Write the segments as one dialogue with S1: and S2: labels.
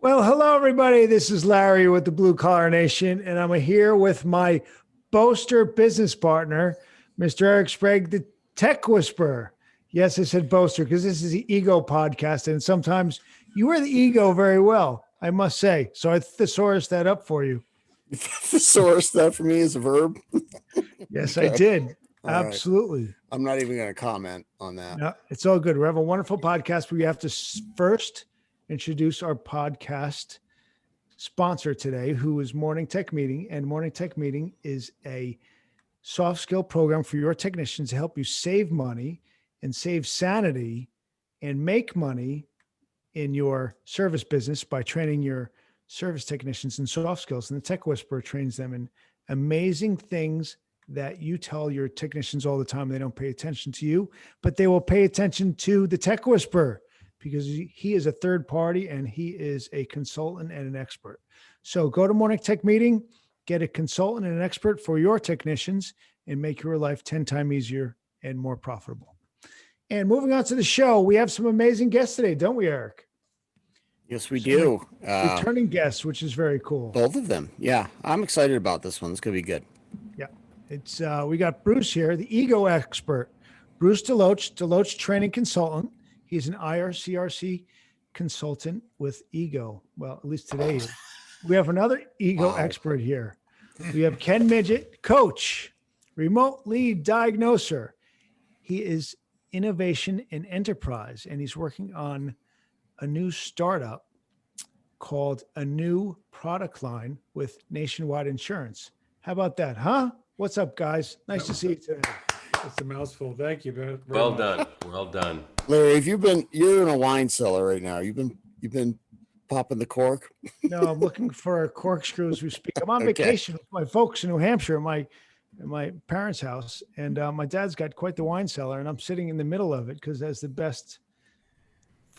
S1: Well, hello, everybody. This is Larry with the Blue Collar Nation, and I'm here with my boaster business partner, Mr. Eric Sprague, the Tech Whisperer. Yes, I said boaster because this is the ego podcast, and sometimes you wear the ego very well, I must say. So I thesaurus that up for you.
S2: Thesaurus that for me is a verb?
S1: Yes,
S2: Okay.
S1: I did.
S2: All
S1: Absolutely.
S2: Right. I'm not even going to comment on that.
S1: No, it's all good. We have a wonderful podcast. We have to first introduce our podcast sponsor today, who is Morning Tech Meeting. And Morning Tech Meeting is a soft skill program for your technicians to help you save money and save sanity and make money in your service business by training your service technicians in soft skills. And the Tech Whisperer trains them in amazing things that you tell your technicians all the time. They don't pay attention to you, but they will pay attention to the Tech Whisperer, because he is a third party and he is a consultant and an expert. So go to Morning Tech Meeting, get a consultant and an expert for your technicians, and make your life 10 times easier and more profitable. And moving on to the show, we have some amazing guests today, don't we, Eric?
S2: Yes, we do.
S1: Returning guests, which is very cool.
S2: Both of them. Yeah, I'm excited about this one. It's going to be good.
S1: Yeah. It's we got Bruce here, the ego expert. Bruce DeLoatch, DeLoatch training consultant. He's an IRCRC consultant with ego. Well, at least today. We have another ego expert here. We have Ken Midgett, coach, remote lead diagnoser. He is innovation and enterprise, and he's working on a new startup called a new product line with Nationwide Insurance. How about that, huh? What's up, guys? Nice to see you today.
S3: It's a mouthful. Thank you. Very
S4: Well
S3: much.
S4: done. Well done.
S2: Larry, you're in a wine cellar right now. You've been popping the cork.
S1: No, I'm looking for a corkscrew as we speak. I'm on
S2: Okay.
S1: vacation with my folks in New Hampshire, at my parents' house, and my dad's got quite the wine cellar, and I'm sitting in the middle of it because that's the best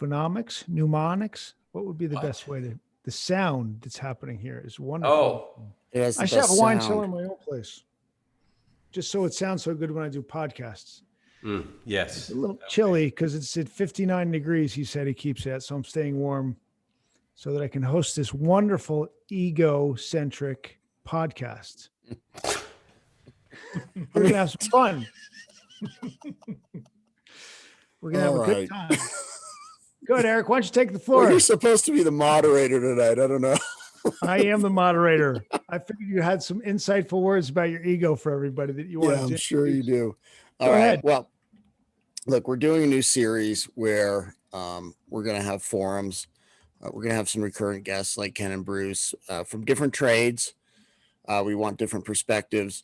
S1: mnemonics. What would be the best way to? The sound that's happening here is wonderful.
S4: Oh,
S2: It has the
S1: I should have
S2: best
S1: a wine
S2: sound.
S1: cellar in my own place, just so it sounds so good when I do podcasts.
S4: yes.
S1: It's a little chilly because it's at 59 degrees. He said he keeps it, so I'm staying warm so that I can host this wonderful ego-centric podcast. We're gonna have some fun. We're gonna have
S2: All
S1: a good
S2: right.
S1: time. Good, Eric. Why don't you take the
S2: Well,
S1: floor?
S2: you're supposed to be the moderator tonight. I don't know.
S1: I am the moderator. I figured you had some insightful words about your ego for everybody that you want
S2: Yeah,
S1: to
S2: I'm sure you do.
S1: Go
S2: All right.
S1: ahead.
S2: Well, look, we're doing a new series where we're going to have forums. We're going to have some recurrent guests like Ken and Bruce from different trades. We want different perspectives.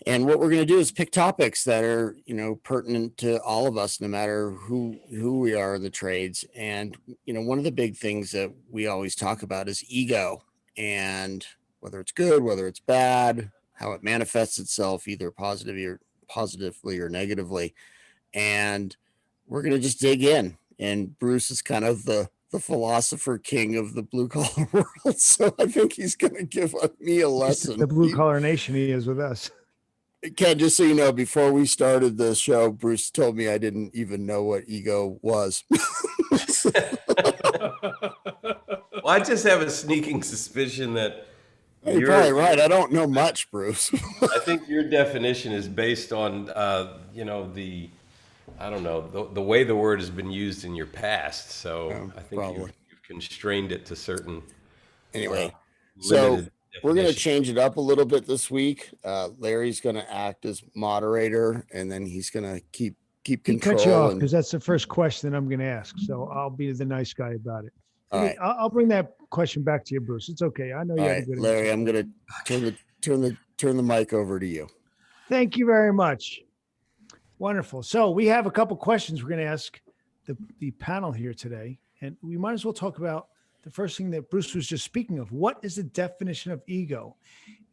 S2: And what we're going to do is pick topics that are, pertinent to all of us, no matter who we are in the trades. And, one of the big things that we always talk about is ego, and whether it's good, whether it's bad, how it manifests itself, either positively or negatively. And we're going to just dig in. And Bruce is kind of the philosopher king of the blue collar world. So I think he's going to give me a lesson.
S1: The blue collar nation he is with us.
S2: Ken, just so you know, before we started the show, Bruce told me I didn't even know what ego was.
S4: Well, I just have a sneaking suspicion that
S2: You're probably right. I don't know much, Bruce.
S4: I think your definition is based on, the way the word has been used in your past. So I think you've constrained it to certain.
S2: Anyway, so
S4: limited
S2: we're going to
S4: definitions.
S2: change it up a little bit this week. Larry's going to act as moderator, and then he's going to keep
S1: He
S2: control.
S1: cut you off
S2: and-
S1: because that's the first question I'm going to ask. So I'll be the nice guy about it.
S2: All right.
S1: I'll bring that question back to you, Bruce. It's okay. I know you
S2: All
S1: have a
S2: right,
S1: good
S2: Larry,
S1: answer.
S2: I'm going to turn the mic over to you.
S1: Thank you very much. Wonderful. So we have a couple questions we're going to ask the panel here today, and we might as well talk about the first thing that Bruce was just speaking of. What is the definition of ego?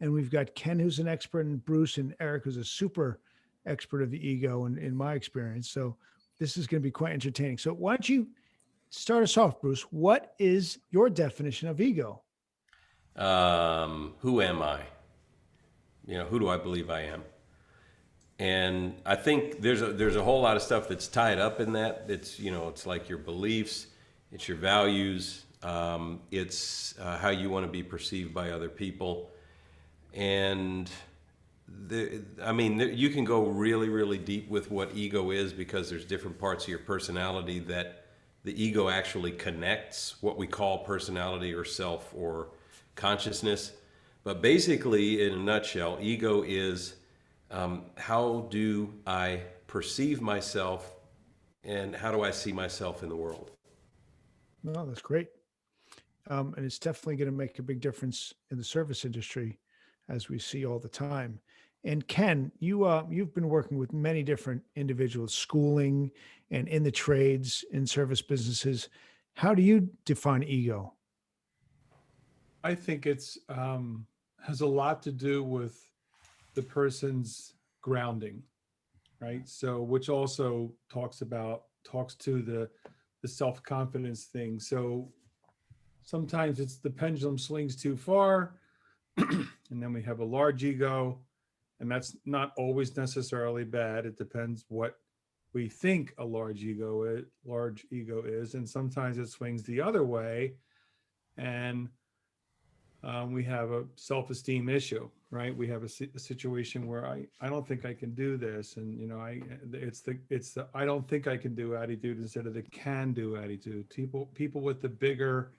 S1: And we've got Ken, who's an expert, and Bruce and Eric, who's a super expert of the ego in my experience. So this is going to be quite entertaining. So why don't you start us off, Bruce? What is your definition of ego?
S4: Who am I? Who do I believe I am? And I think there's a whole lot of stuff that's tied up in that. It's, it's like your beliefs, it's your values, It's how you want to be perceived by other people. And you can go really, really deep with what ego is, because there's different parts of your personality that the ego actually connects, what we call personality or self or consciousness. But basically, in a nutshell, ego is how do I perceive myself and how do I see myself in the world?
S1: No, that's great. And it's definitely going to make a big difference in the service industry, as we see all the time. And Ken, you've been working with many different individuals, schooling and in the trades, in service businesses. How do you define ego?
S3: I think it's has a lot to do with the person's grounding, right? So, which also talks to the self-confidence thing. So sometimes it's the pendulum swings too far, and then we have a large ego, and that's not always necessarily bad. It depends what we think a large ego is, and sometimes it swings the other way, and we have a self-esteem issue, right? We have a situation where I don't think I can do this, and it's the I don't think I can do attitude instead of the can do attitude. People with the bigger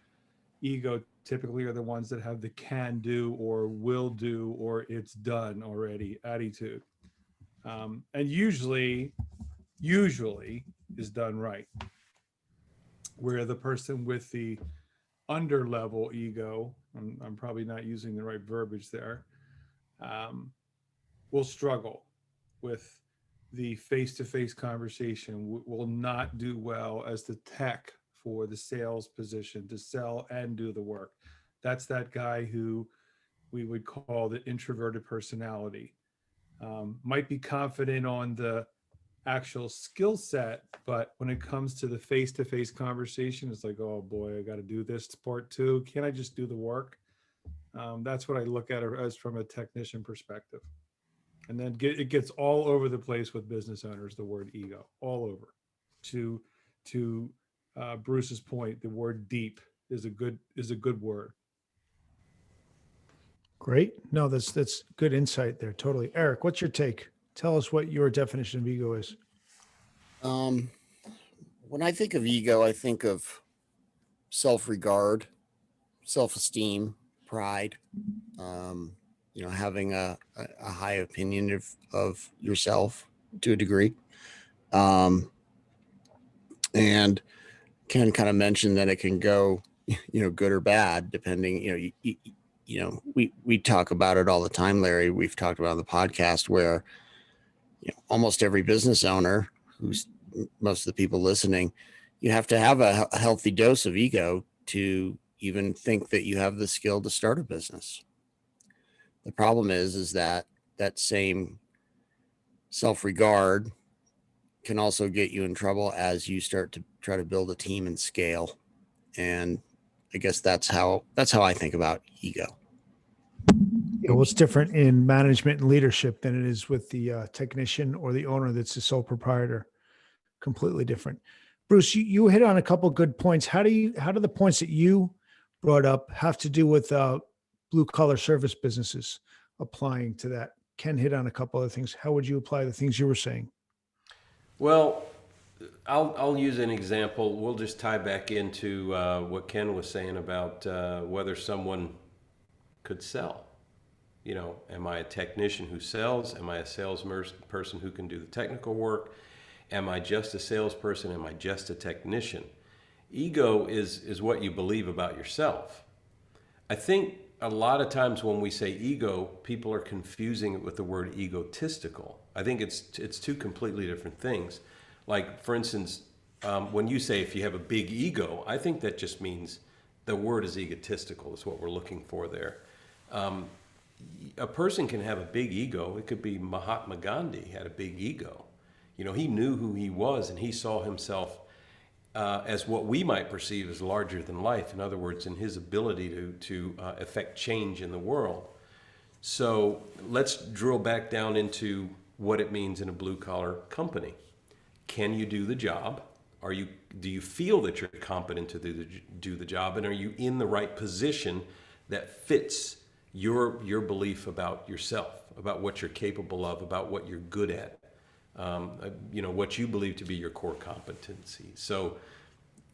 S3: ego typically are the ones that have the can do or will do or it's done already attitude, and usually is done right. Where the person with the under level ego, I'm probably not using the right verbiage there, will struggle with the face-to-face conversation, will not do well as the tech for the sales position to sell and do the work. That's that guy who we would call the introverted personality. Might be confident on the actual skill set, but when it comes to the face-to-face conversation, it's like, oh boy, I got to do this part too. Can't I just do the work? That's what I look at it as from a technician perspective. And then it gets all over the place with business owners, the word ego, all over. To Bruce's point, the word deep is a good word.
S1: Great. No, that's good insight there. Totally. Eric, what's your take? Tell us what your definition of ego is.
S2: When I think of ego, I think of self-regard, self-esteem, pride, having a high opinion of yourself to a degree. And Ken kind of mentioned that it can go, good or bad, depending, we talk about it all the time, Larry. We've talked about on the podcast where, almost every business owner, who's most of the people listening, you have to have a healthy dose of ego to even think that you have the skill to start a business. The problem is that same self-regard can also get you in trouble as you start to try to build a team and scale. And I guess that's how I think about ego.
S1: Well, it's different in management and leadership than it is with the technician or the owner that's the sole proprietor. Completely different. Bruce, you hit on a couple of good points. How do the points that you brought up have to do with blue collar service businesses applying to that? Ken hit on a couple of things. How would you apply the things you were saying?
S4: Well, I'll use an example. We'll just tie back into what Ken was saying about whether someone could sell. Am I a technician who sells? Am I a salesperson who can do the technical work? Am I just a salesperson? Am I just a technician? Ego is what you believe about yourself. I think a lot of times when we say ego, people are confusing it with the word egotistical. I think it's two completely different things. Like, for instance, when you say if you have a big ego, I think that just means the word is egotistical, is what we're looking for there. A person can have a big ego. It could be Mahatma Gandhi had a big ego. He knew who he was, and he saw himself as what we might perceive as larger than life. In other words, in his ability to affect change in the world. So let's drill back down into what it means in a blue collar company. Can you do the job? do you feel that you're competent to do the job, and are you in the right position that fits your belief about yourself, about what you're capable of, about what you're good at, what you believe to be your core competency. So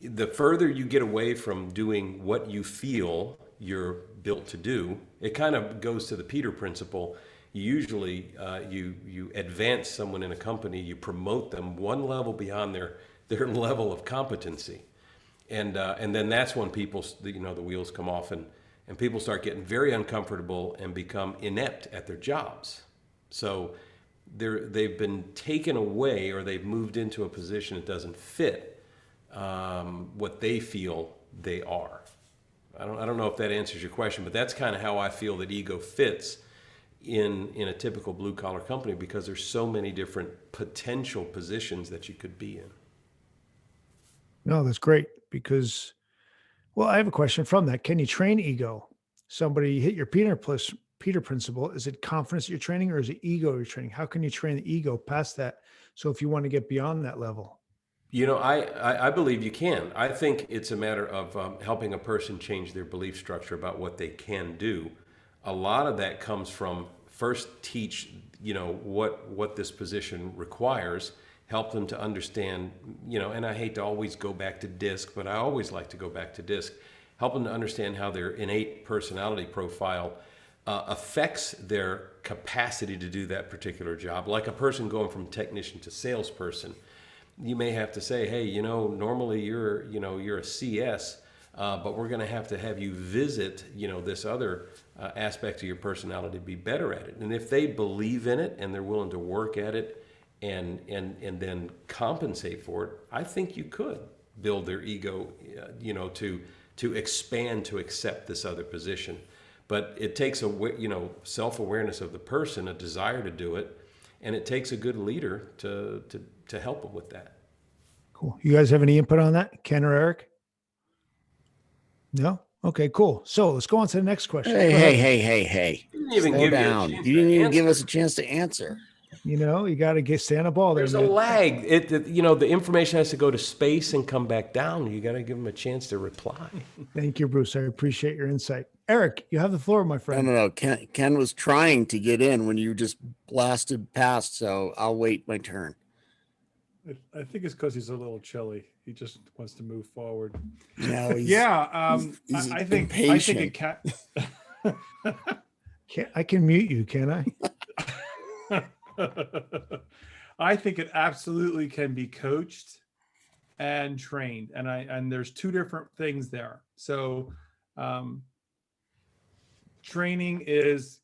S4: the further you get away from doing what you feel you're built to do, it kind of goes to the Peter principle. Usually you advance someone in a company, you promote them one level beyond their level of competency. And then that's when people, the wheels come off, and people start getting very uncomfortable and become inept at their jobs. So they've been taken away, or they've moved into a position that doesn't fit what they feel they are. I don't know if that answers your question, but that's kind of how I feel that ego fits in a typical blue collar company, because there's so many different potential positions that you could be in.
S1: No, that's great, because, well, I have a question from that. Can you train ego? Somebody hit your Peter principle. Is it confidence you're training, or is it ego you're training? How can you train the ego past that? So if you want to get beyond that level.
S4: I believe you can. I think it's a matter of helping a person change their belief structure about what they can do. A lot of that comes from first teach, what this position requires, help them to understand, and I hate to always go back to DISC, but I always like to go back to DISC, help them to understand how their innate personality profile affects their capacity to do that particular job. Like a person going from technician to salesperson, you may have to say, hey, normally you're a CS, but we're going to have you visit, this other aspect of your personality to be better at it. And if they believe in it and they're willing to work at it and then compensate for it, I think you could build their ego, to expand to accept this other position. But it takes self-awareness of the person, a desire to do it, and it takes a good leader to help them with that.
S1: Cool. You guys have any input on that, Ken or Eric? No? Okay, cool. So let's go on to the next question.
S2: Hey.
S4: Didn't even
S2: Slow
S4: give
S2: down.
S4: you a chance
S2: You didn't
S4: to
S2: even give
S4: answer.
S2: us a chance to answer.
S1: You got to stay on the ball there,
S4: There's a
S1: man.
S4: lag. The information has to go to space and come back down. You got to give them a chance to reply.
S1: Thank you, Bruce. I appreciate your insight. Eric, you have the floor, my friend.
S2: No. Ken was trying to get in when you just blasted past, so I'll wait my turn.
S3: I think it's because he's a little chilly. He just wants to move forward.
S2: No, he's, he's
S3: I think
S2: impatient.
S3: it can.
S1: I can mute you, can I?
S3: I think it absolutely can be coached and trained, and there's two different things there. So, training is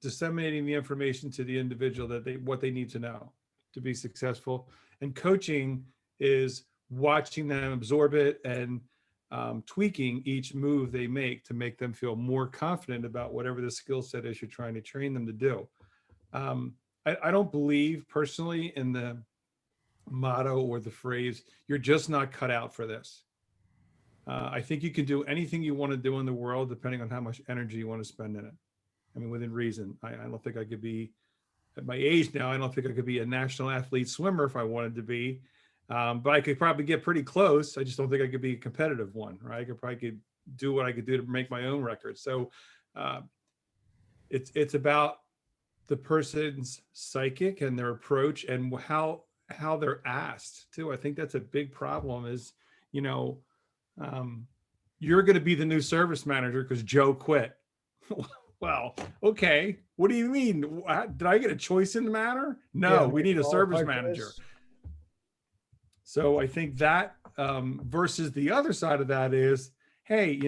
S3: disseminating the information to the individual what they need to know to be successful, and coaching is watching them absorb it and tweaking each move they make to make them feel more confident about whatever the skill set is you're trying to train them to do. I don't believe personally in the motto or the phrase, you're just not cut out for this. I think you can do anything you want to do in the world, depending on how much energy you want to spend in it. I mean, within reason. I don't think I could be, at my age now, I don't think I could be a national athlete swimmer if I wanted to be. But I could probably get pretty close. I just don't think I could be a competitive one, right? I could do what I could do to make my own record. So it's about the person's psychic and their approach and how they're asked too. I think that's a big problem is, you're going to be the new service manager because Joe quit. Well, okay. What do you mean? Did I get a choice in the matter? No, we need a service manager. So I think that versus the other side of that is, hey,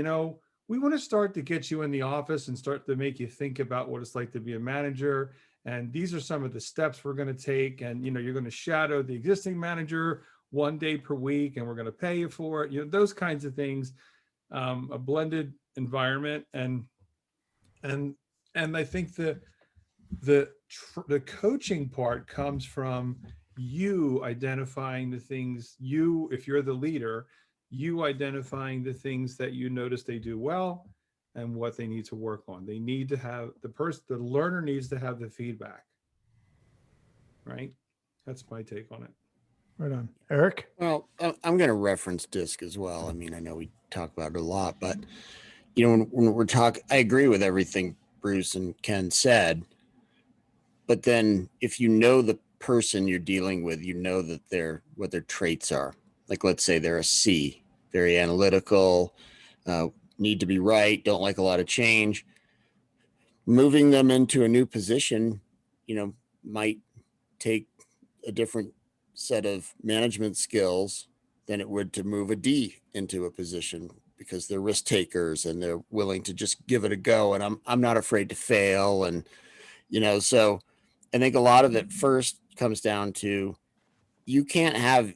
S3: we want to start to get you in the office and start to make you think about what it's like to be a manager. And these are some of the steps we're going to take. And, you're going to shadow the existing manager 1 day per week, and we're going to pay you for it. Those kinds of things, a blended environment. And I think the coaching part comes from you identifying the things if you're the leader, you identifying the things that you notice they do well and what they need to work on. They need to have the learner needs to have the feedback, right? That's my take on it.
S1: Right on. Eric?
S2: Well, I'm going to reference DISC as well. I mean, I know we talk about it a lot, but you know, when we're talking, I agree with everything Bruce and Ken said. But then, if you know the person you're dealing with, you know that what their traits are. Like, let's say they're a C, very analytical, uh, need to be right, don't like a lot of change. Moving them into a new position, you know, might take a different set of management skills than it would to move a D into a position, because they're risk takers and they're willing to just give it a go. And I'm not afraid to fail. And, you know, so I think a lot of it first comes down to, you can't have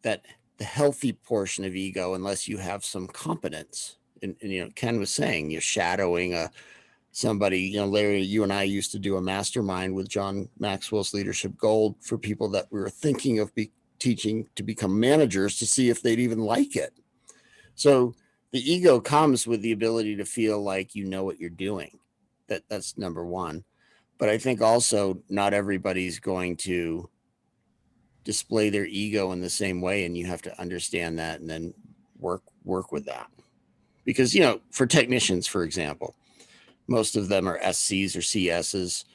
S2: that, the healthy portion of ego, unless you have some competence. And you know, Ken was saying, you're shadowing somebody, you know, Larry, you and I used to do a mastermind with John Maxwell's Leadership Gold for people that we were thinking of teaching to become managers, to see if they'd even like it. So the ego comes with the ability to feel like you know what you're doing. That's number one. But I think also not everybody's going to display their ego in the same way, and you have to understand that and then work with that. Because, you know, for technicians, for example, most of them are SCs or CSs,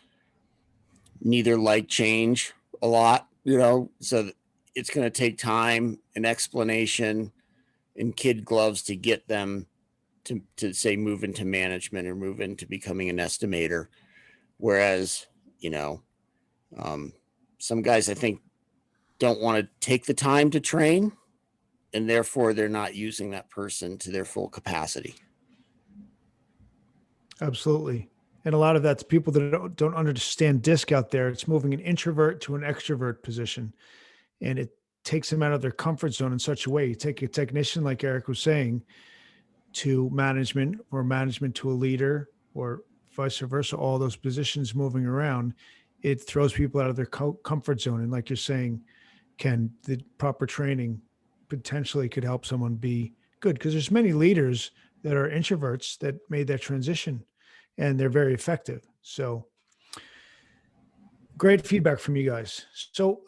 S2: neither like change a lot, you know, so it's going to take time and explanation and kid gloves to get them to say move into management or move into becoming an estimator. Whereas, you know, some guys I think don't want to take the time to train, and therefore they're not using that person to their full capacity.
S1: Absolutely. And a lot of that's people that don't understand DISC out there. It's moving an introvert to an extrovert position. And it takes them out of their comfort zone in such a way. You take a technician, like Eric was saying, to management, or management to a leader, or vice versa, all those positions moving around, it throws people out of their comfort zone. And like you're saying, Ken, the proper training potentially could help someone be good, because there's many leaders that are introverts that made that transition and they're very effective. So great feedback from you guys. So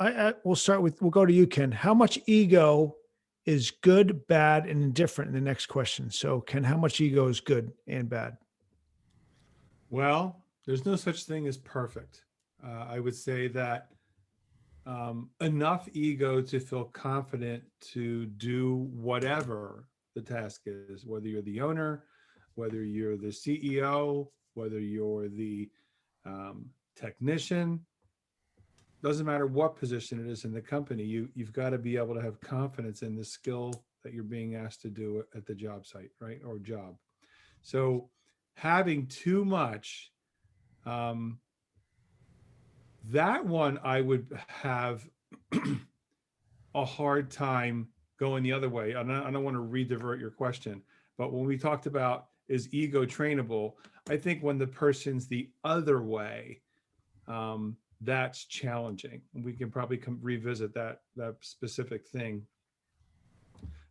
S1: we'll go to you, Ken. How much ego is good, bad, and indifferent in the next question? So Ken, how much ego is good and bad?
S3: Well, there's no such thing as perfect. I would say that enough ego to feel confident to do whatever the task is, whether you're the owner, whether you're the CEO, whether you're the technician, doesn't matter what position it is in the company, you've got to be able to have confidence in the skill that you're being asked to do at the job site, right? Or job. So having too much, that one I would have a hard time going the other way. I don't want to re-divert your question, but when we talked about is ego trainable, I think when the person's the other way, that's challenging. We can probably revisit that specific thing.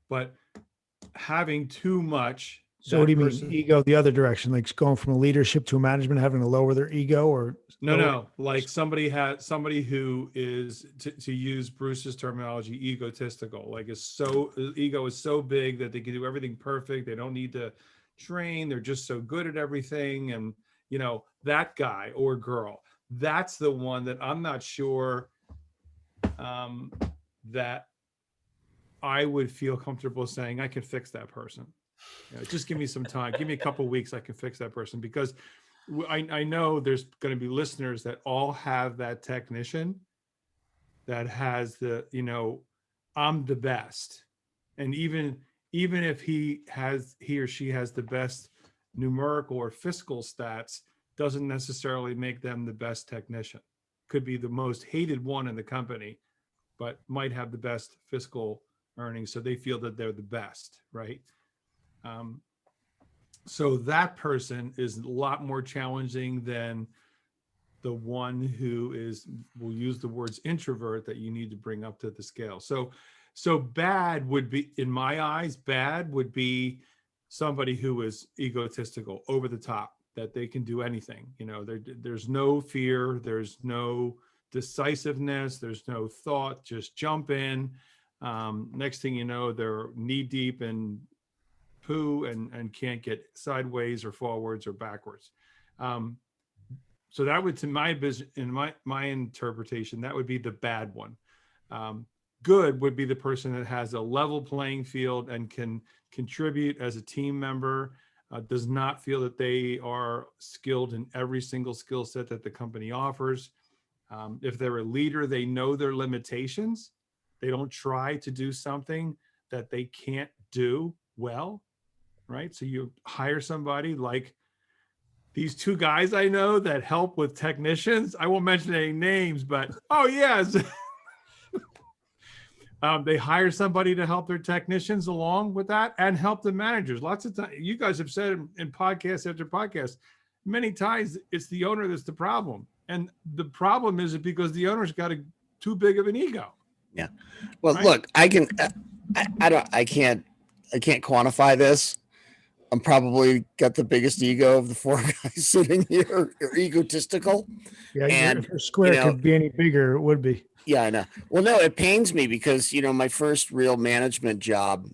S3: But having too much.
S1: So what do you mean ego the other direction? Like going from a leadership to a management, having to lower their ego, or
S3: no, like somebody who is, to use Bruce's terminology, egotistical, like ego is so big that they can do everything perfect. They don't need to train. They're just so good at everything. And, you know, that guy or girl, that's the one that I'm not sure that I would feel comfortable saying I can fix that person. You know, just give me some time. Give me a couple of weeks. I can fix that person, because I know there's going to be listeners that all have that technician that has the, you know, I'm the best. And even if he or she has the best numerical or fiscal stats, doesn't necessarily make them the best technician. Could be the most hated one in the company, but might have the best fiscal earnings. So they feel that they're the best, right? So that person is a lot more challenging than the one who is, we'll use the words introvert, that you need to bring up to the scale. So bad would be, in my eyes, bad would be somebody who is egotistical, over the top, that they can do anything. You know, there's no fear, there's no decisiveness. There's no thought, just jump in. Next thing you know, they're knee deep in poo and can't get sideways or forwards or backwards. So that would, to my business, in my interpretation, that would be the bad one. Good would be the person that has a level playing field and can contribute as a team member, does not feel that they are skilled in every single skill set that the company offers. If they're a leader, they know their limitations. They don't try to do something that they can't do well, right? So you hire somebody like these two guys I know that help with technicians. I won't mention any names, but oh yes. They hire somebody to help their technicians along with that and help the managers. Lots of times, you guys have said in podcast after podcast, many times it's the owner that's the problem. And the problem is because the owner's got too big of an ego.
S2: Yeah. Well,
S3: right?
S2: Look, I can't quantify this. I'm probably got the biggest ego of the four guys sitting here. You're egotistical.
S1: Yeah,
S2: and
S1: if a square could be any bigger, it would be.
S2: Yeah, I know. Well, no, it pains me because, my first real management job,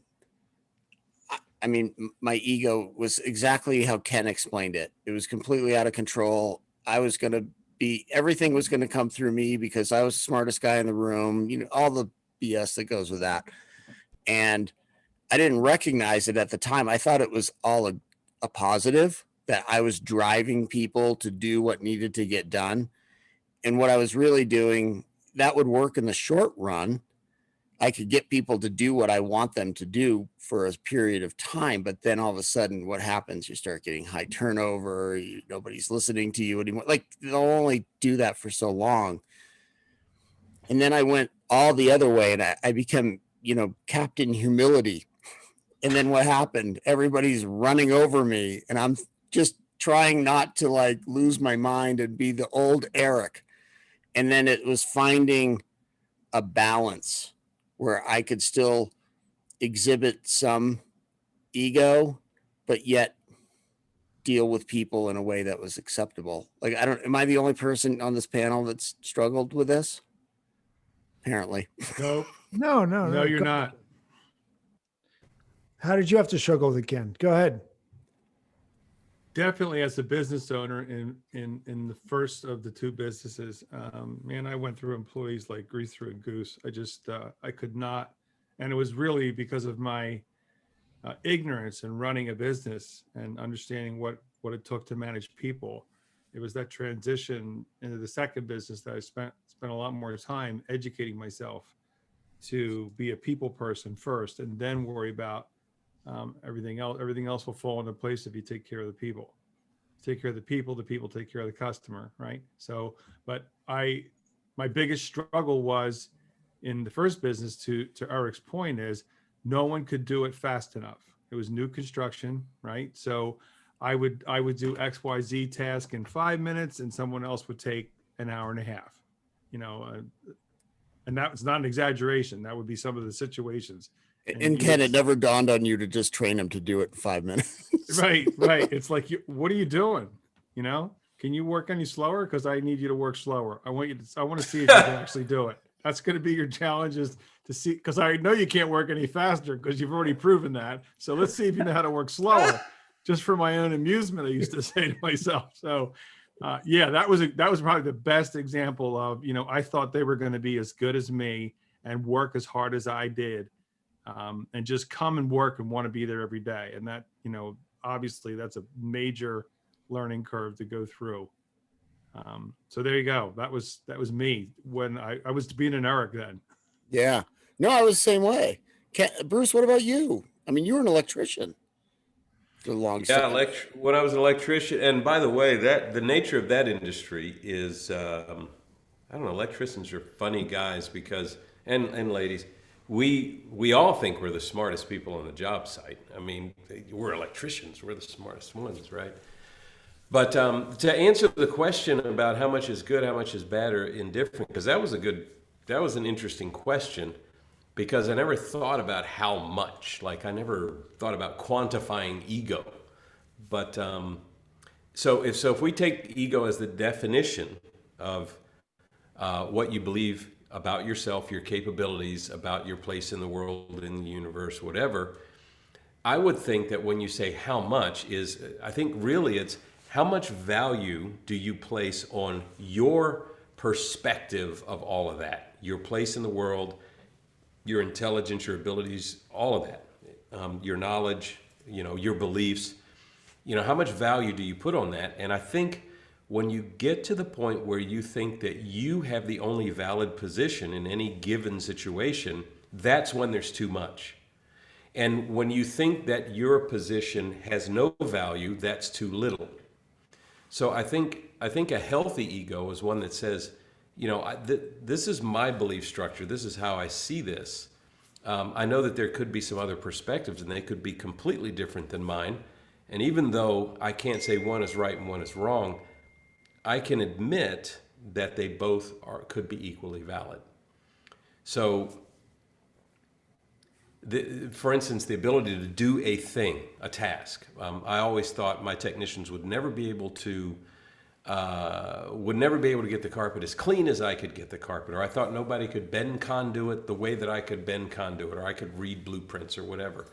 S2: I mean, my ego was exactly how Ken explained it. It was completely out of control. Everything was going to come through me because I was the smartest guy in the room, all the BS that goes with that. And I didn't recognize it at the time. I thought it was all a positive, that I was driving people to do what needed to get done. And what I was really doing, that would work in the short run. I could get people to do what I want them to do for a period of time. But then all of a sudden, what happens? You start getting high turnover. Nobody's listening to you anymore. Like, they'll only do that for so long. And then I went all the other way and I became, Captain Humility. And then what happened? Everybody's running over me and I'm just trying not to lose my mind and be the old Eric. And then it was finding a balance where I could still exhibit some ego, but yet deal with people in a way that was acceptable. Am I the only person on this panel that's struggled with this? Apparently.
S3: Nope.
S1: No,
S3: you're not.
S1: How did you have to struggle with it, Ken? Go ahead.
S3: Definitely as a business owner in the first of the two businesses, man, I went through employees like grease through a goose. I could not. And it was really because of my ignorance in running a business and understanding what it took to manage people. It was that transition into the second business that I spent a lot more time educating myself to be a people person first and then worry about everything else. Everything else will fall into place if you take care of the people. Take care of the people take care of the customer, right? So, but my biggest struggle was in the first business, to Eric's point, is no one could do it fast enough. It was new construction, right? So I would do XYZ task in 5 minutes and someone else would take an hour and a half, and that was not an exaggeration. That would be some of the situations.
S2: And Ken, it never dawned on you to just train him to do it in 5 minutes.
S3: Right. It's like, what are you doing? Can you work any slower? Because I need you to work slower. I want to see if you can actually do it. That's going to be your challenge, is to see, because I know you can't work any faster because you've already proven that. So let's see if you know how to work slower. Just for my own amusement, I used to say to myself. So yeah, that was probably the best example of, I thought they were going to be as good as me and work as hard as I did. And just come and work and want to be there every day. And that, obviously that's a major learning curve to go through. So there you go. That was me when I was being an Eric then.
S2: Yeah. No, I was the same way. Bruce, what about you? I mean, you were an electrician for a long time.
S4: Yeah, when I was an electrician, and by the way, the nature of that industry is, I don't know, electricians are funny guys because, and ladies, we all think we're the smartest people on the job site. I mean, we're electricians. We're the smartest ones, right? But to answer the question about how much is good, how much is bad or indifferent, because that was an interesting question, because I never thought about how much. I never thought about quantifying ego. But so if we take ego as the definition of what you believe about yourself, your capabilities, about your place in the world, in the universe, whatever. I would think that when you say how much is, I think really it's how much value do you place on your perspective of all of that, your place in the world, your intelligence, your abilities, all of that, your knowledge, your beliefs, how much value do you put on that? And I think when you get to the point where you think that you have the only valid position in any given situation, that's when there's too much. And when you think that your position has no value, that's too little. So I think a healthy ego is one that says, this is my belief structure. This is how I see this. I know that there could be some other perspectives, and they could be completely different than mine. And even though I can't say one is right and one is wrong, I can admit that they both could be equally valid. So, for instance, the ability to do a thing, a task. I always thought my technicians would never be able to get the carpet as clean as I could get the carpet, or I thought nobody could bend conduit the way that I could bend conduit, or I could read blueprints or whatever.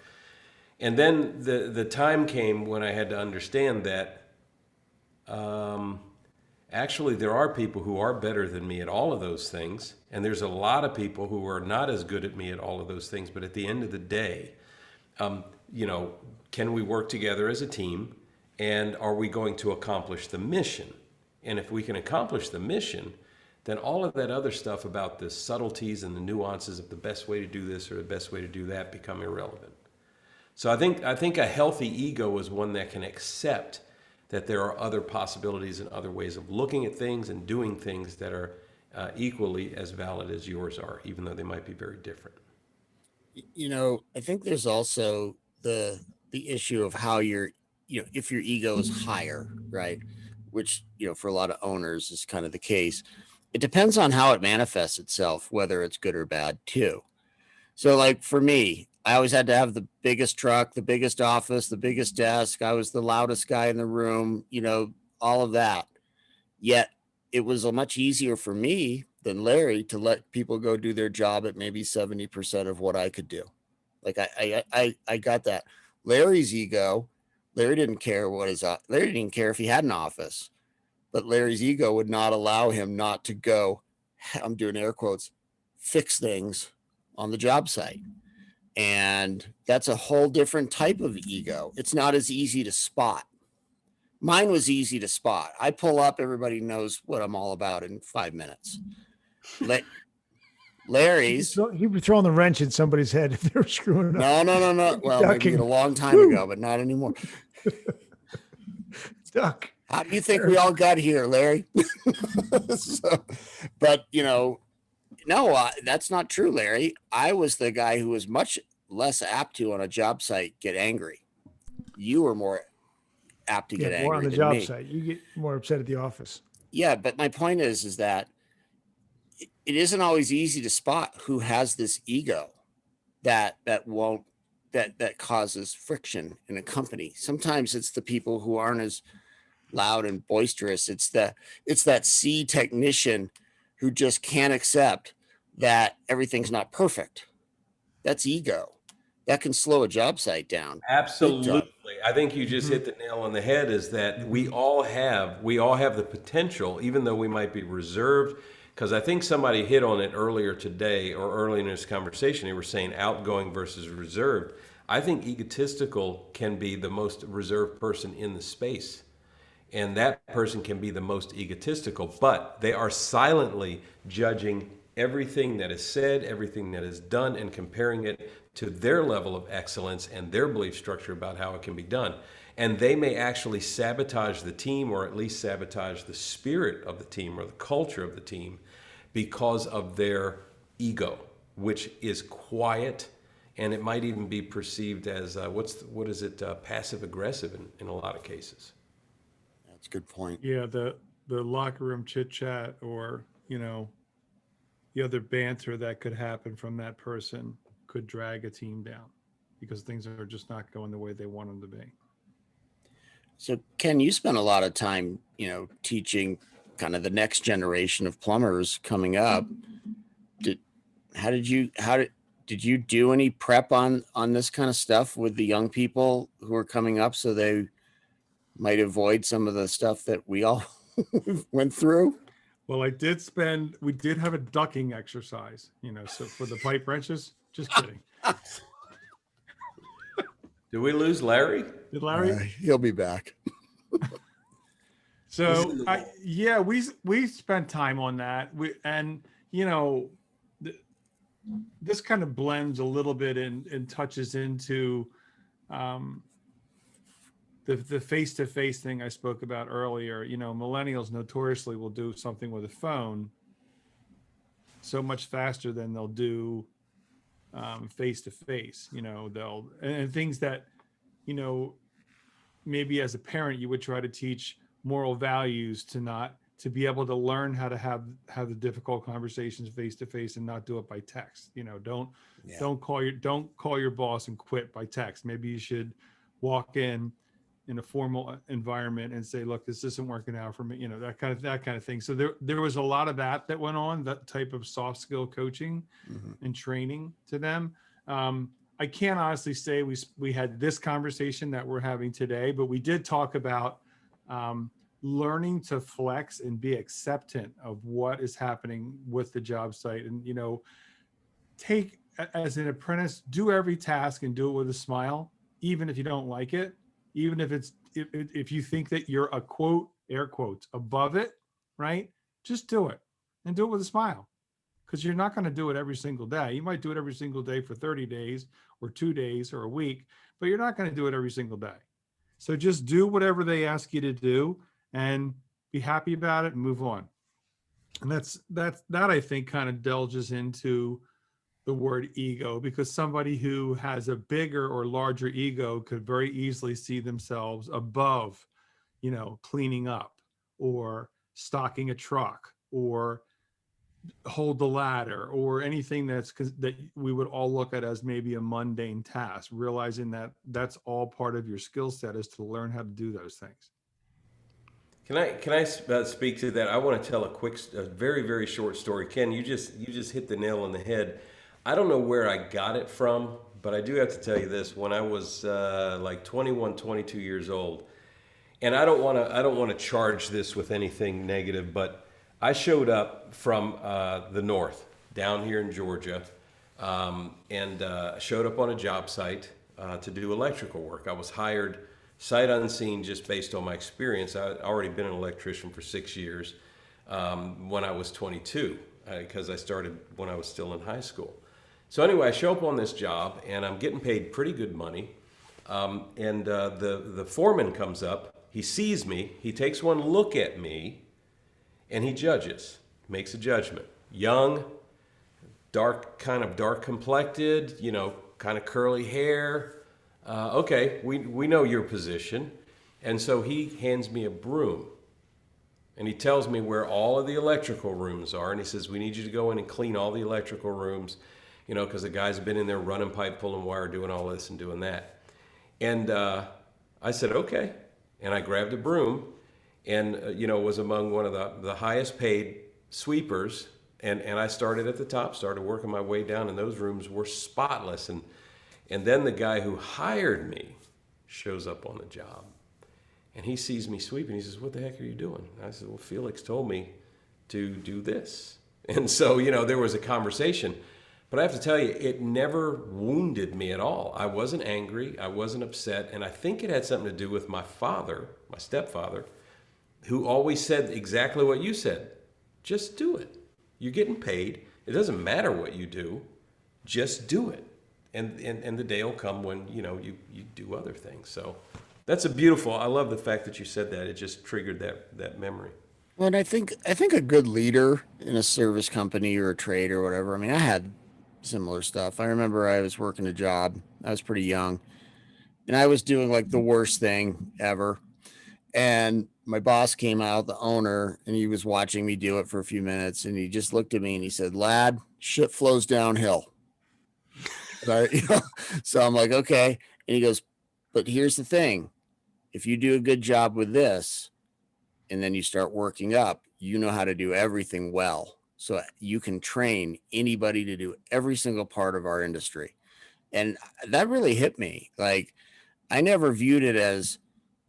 S4: And then the time came when I had to understand that actually there are people who are better than me at all of those things, and there's a lot of people who are not as good at me at all of those things. But at the end of the day, can we work together as a team, and are we going to accomplish the mission? And if we can accomplish the mission, then all of that other stuff about the subtleties and the nuances of the best way to do this or the best way to do that become irrelevant. So I think a healthy ego is one that can accept that there are other possibilities and other ways of looking at things and doing things that are equally as valid as yours are, even though they might be very different.
S2: I think there's also the issue of how if your ego is higher, right? Which, for a lot of owners is kind of the case. It depends on how it manifests itself, whether it's good or bad too. So like for me, I always had to have the biggest truck, the biggest office, the biggest desk. I was the loudest guy in the room, all of that. Yet it was much easier for me than Larry to let people go do their job at maybe 70% of what I could do. Like I got that. Larry's ego, Larry didn't care Larry didn't care if he had an office, but Larry's ego would not allow him not to go, I'm doing air quotes, fix things on the job site. And that's a whole different type of ego. It's not as easy to spot. Mine was easy to spot. I pull up, everybody knows what I'm all about in 5 minutes. Larry's.
S1: He would throw the wrench in somebody's head if they were screwing up.
S2: No. Well, maybe a long time ago, but not anymore.
S1: Duck.
S2: How do you think we all got here, Larry? But no, that's not true, Larry. I was the guy who was much less apt to on a job site get angry. You were more apt to get angry.
S1: More on the job site. You get more upset at the office.
S2: Yeah, but my point is that it isn't always easy to spot who has this ego that causes friction in a company. Sometimes it's the people who aren't as loud and boisterous. It's that C technician who just can't accept that everything's not perfect. That's ego. That can slow a job site down.
S4: Absolutely. I think you just hit the nail on the head, is that we all have the potential, even though we might be reserved. Because I think somebody hit on it earlier today, or early in this conversation, they were saying outgoing versus reserved. I think egotistical can be the most reserved person in the space. And that person can be the most egotistical, but they are silently judging everything that is said, everything that is done, and comparing it to their level of excellence and their belief structure about how it can be done. And they may actually sabotage the team, or at least sabotage the spirit of the team or the culture of the team, because of their ego, which is quiet, and it might even be perceived as passive aggressive in a lot of cases.
S2: That's a good point.
S3: Yeah, the locker room chit chat, or the other banter that could happen from that person could drag a team down because things are just not going the way they want them to be.
S2: So Ken, you spent a lot of time, teaching kind of the next generation of plumbers coming up. Did you do any prep on this kind of stuff with the young people who are coming up so they might avoid some of the stuff that we all went through?
S3: Well, we did have a ducking exercise, so for the pipe wrenches, just kidding.
S4: Did we lose Larry?
S3: Did Larry?
S2: He'll be back.
S3: So we spent time on that. This kind of blends a little bit and touches into the face-to-face thing I spoke about earlier. Millennials notoriously will do something with a phone so much faster than they'll do face-to-face. They'll and things that maybe as a parent you would try to teach moral values to be able to learn how to have the difficult conversations face-to-face and not do it by text. Don't call your boss and quit by text. Maybe you should walk in a formal environment and say, look, this isn't working out for me, that kind of thing. So there was a lot of that went on, that type of soft skill coaching and training to them. I can't honestly say we had this conversation that we're having today, but we did talk about learning to flex and be acceptant of what is happening with the job site. And, take, as an apprentice, do every task and do it with a smile, even if you don't like it, even if you think that you're a quote, air quotes, above it, right? Just do it and do it with a smile, because you're not going to do it every single day. You might do it every single day for 30 days or 2 days or a week, but you're not going to do it every single day. So just do whatever they ask you to do and be happy about it and move on. And that I think kind of delges into the word ego, because somebody who has a bigger or larger ego could very easily see themselves above, cleaning up or stocking a truck or hold the ladder or anything that we would all look at as maybe a mundane task, realizing that that's all part of your skill set is to learn how to do those things.
S4: Can I speak to that? I want to tell a very, very short story. Ken, you just hit the nail on the head. I don't know where I got it from, but I do have to tell you this. When I was like 21, 22 years old, and I don't want to charge this with anything negative, but I showed up from the north down here in Georgia, and showed up on a job site to do electrical work. I was hired sight unseen just based on my experience. I'd already been an electrician for 6 years when I was 22, because I started when I was still in high school. So anyway, I show up on this job and I'm getting paid pretty good money. And the foreman comes up, he sees me, he takes one look at me, and he judges, makes a judgment. Young, kind of dark complected, kind of curly hair. Okay, we know your position. And so he hands me a broom and he tells me where all of the electrical rooms are. And he says, we need you to go in and clean all the electrical rooms, because the guys have been in there running pipe, pulling wire, doing all this and doing that. And I said, okay. And I grabbed a broom and, was among one of the highest paid sweepers. And I started at the top, started working my way down, and those rooms were spotless. And then the guy who hired me shows up on the job. And he sees me sweeping. He says, what the heck are you doing? And I said, well, Felix told me to do this. And so, there was a conversation. But I have to tell you, it never wounded me at all. I wasn't angry. I wasn't upset. And I think it had something to do with my father, my stepfather, who always said exactly what you said. Just do it. You're getting paid. It doesn't matter what you do. Just do it. And the day will come when, you do other things. So that's I love the fact that you said that. It just triggered that memory.
S2: Well, and I think a good leader in a service company or a trade or whatever, I had similar stuff. I remember I was working a job. I was pretty young and I was doing like the worst thing ever. And my boss came out, the owner, and he was watching me do it for a few minutes. And he just looked at me and he said, lad, shit flows downhill. So I'm like, okay. And he goes, but here's the thing. If you do a good job with this and then you start working up, you know how to do everything well. So you can train anybody to do every single part of our industry. And that really hit me. Like, I never viewed it as,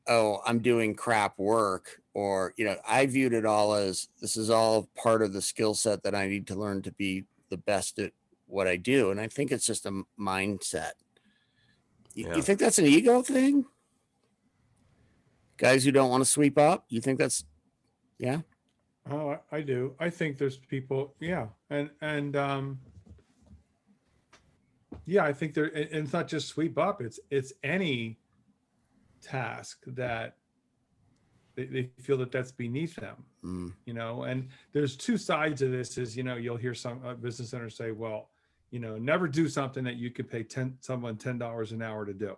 S2: oh, I'm doing crap work, or, I viewed it all as this is all part of the skill set that I need to learn to be the best at what I do. And I think it's just a mindset. You think that's an ego thing? Guys who don't want to sweep up? You think that's, yeah?
S3: Oh, I do. I think there's people, yeah. And yeah, I think and it's not just sweep up, it's any task that they feel that that's beneath them, and there's two sides of this is, you'll hear some business owners say, well, never do something that you could pay someone $10 an hour to do.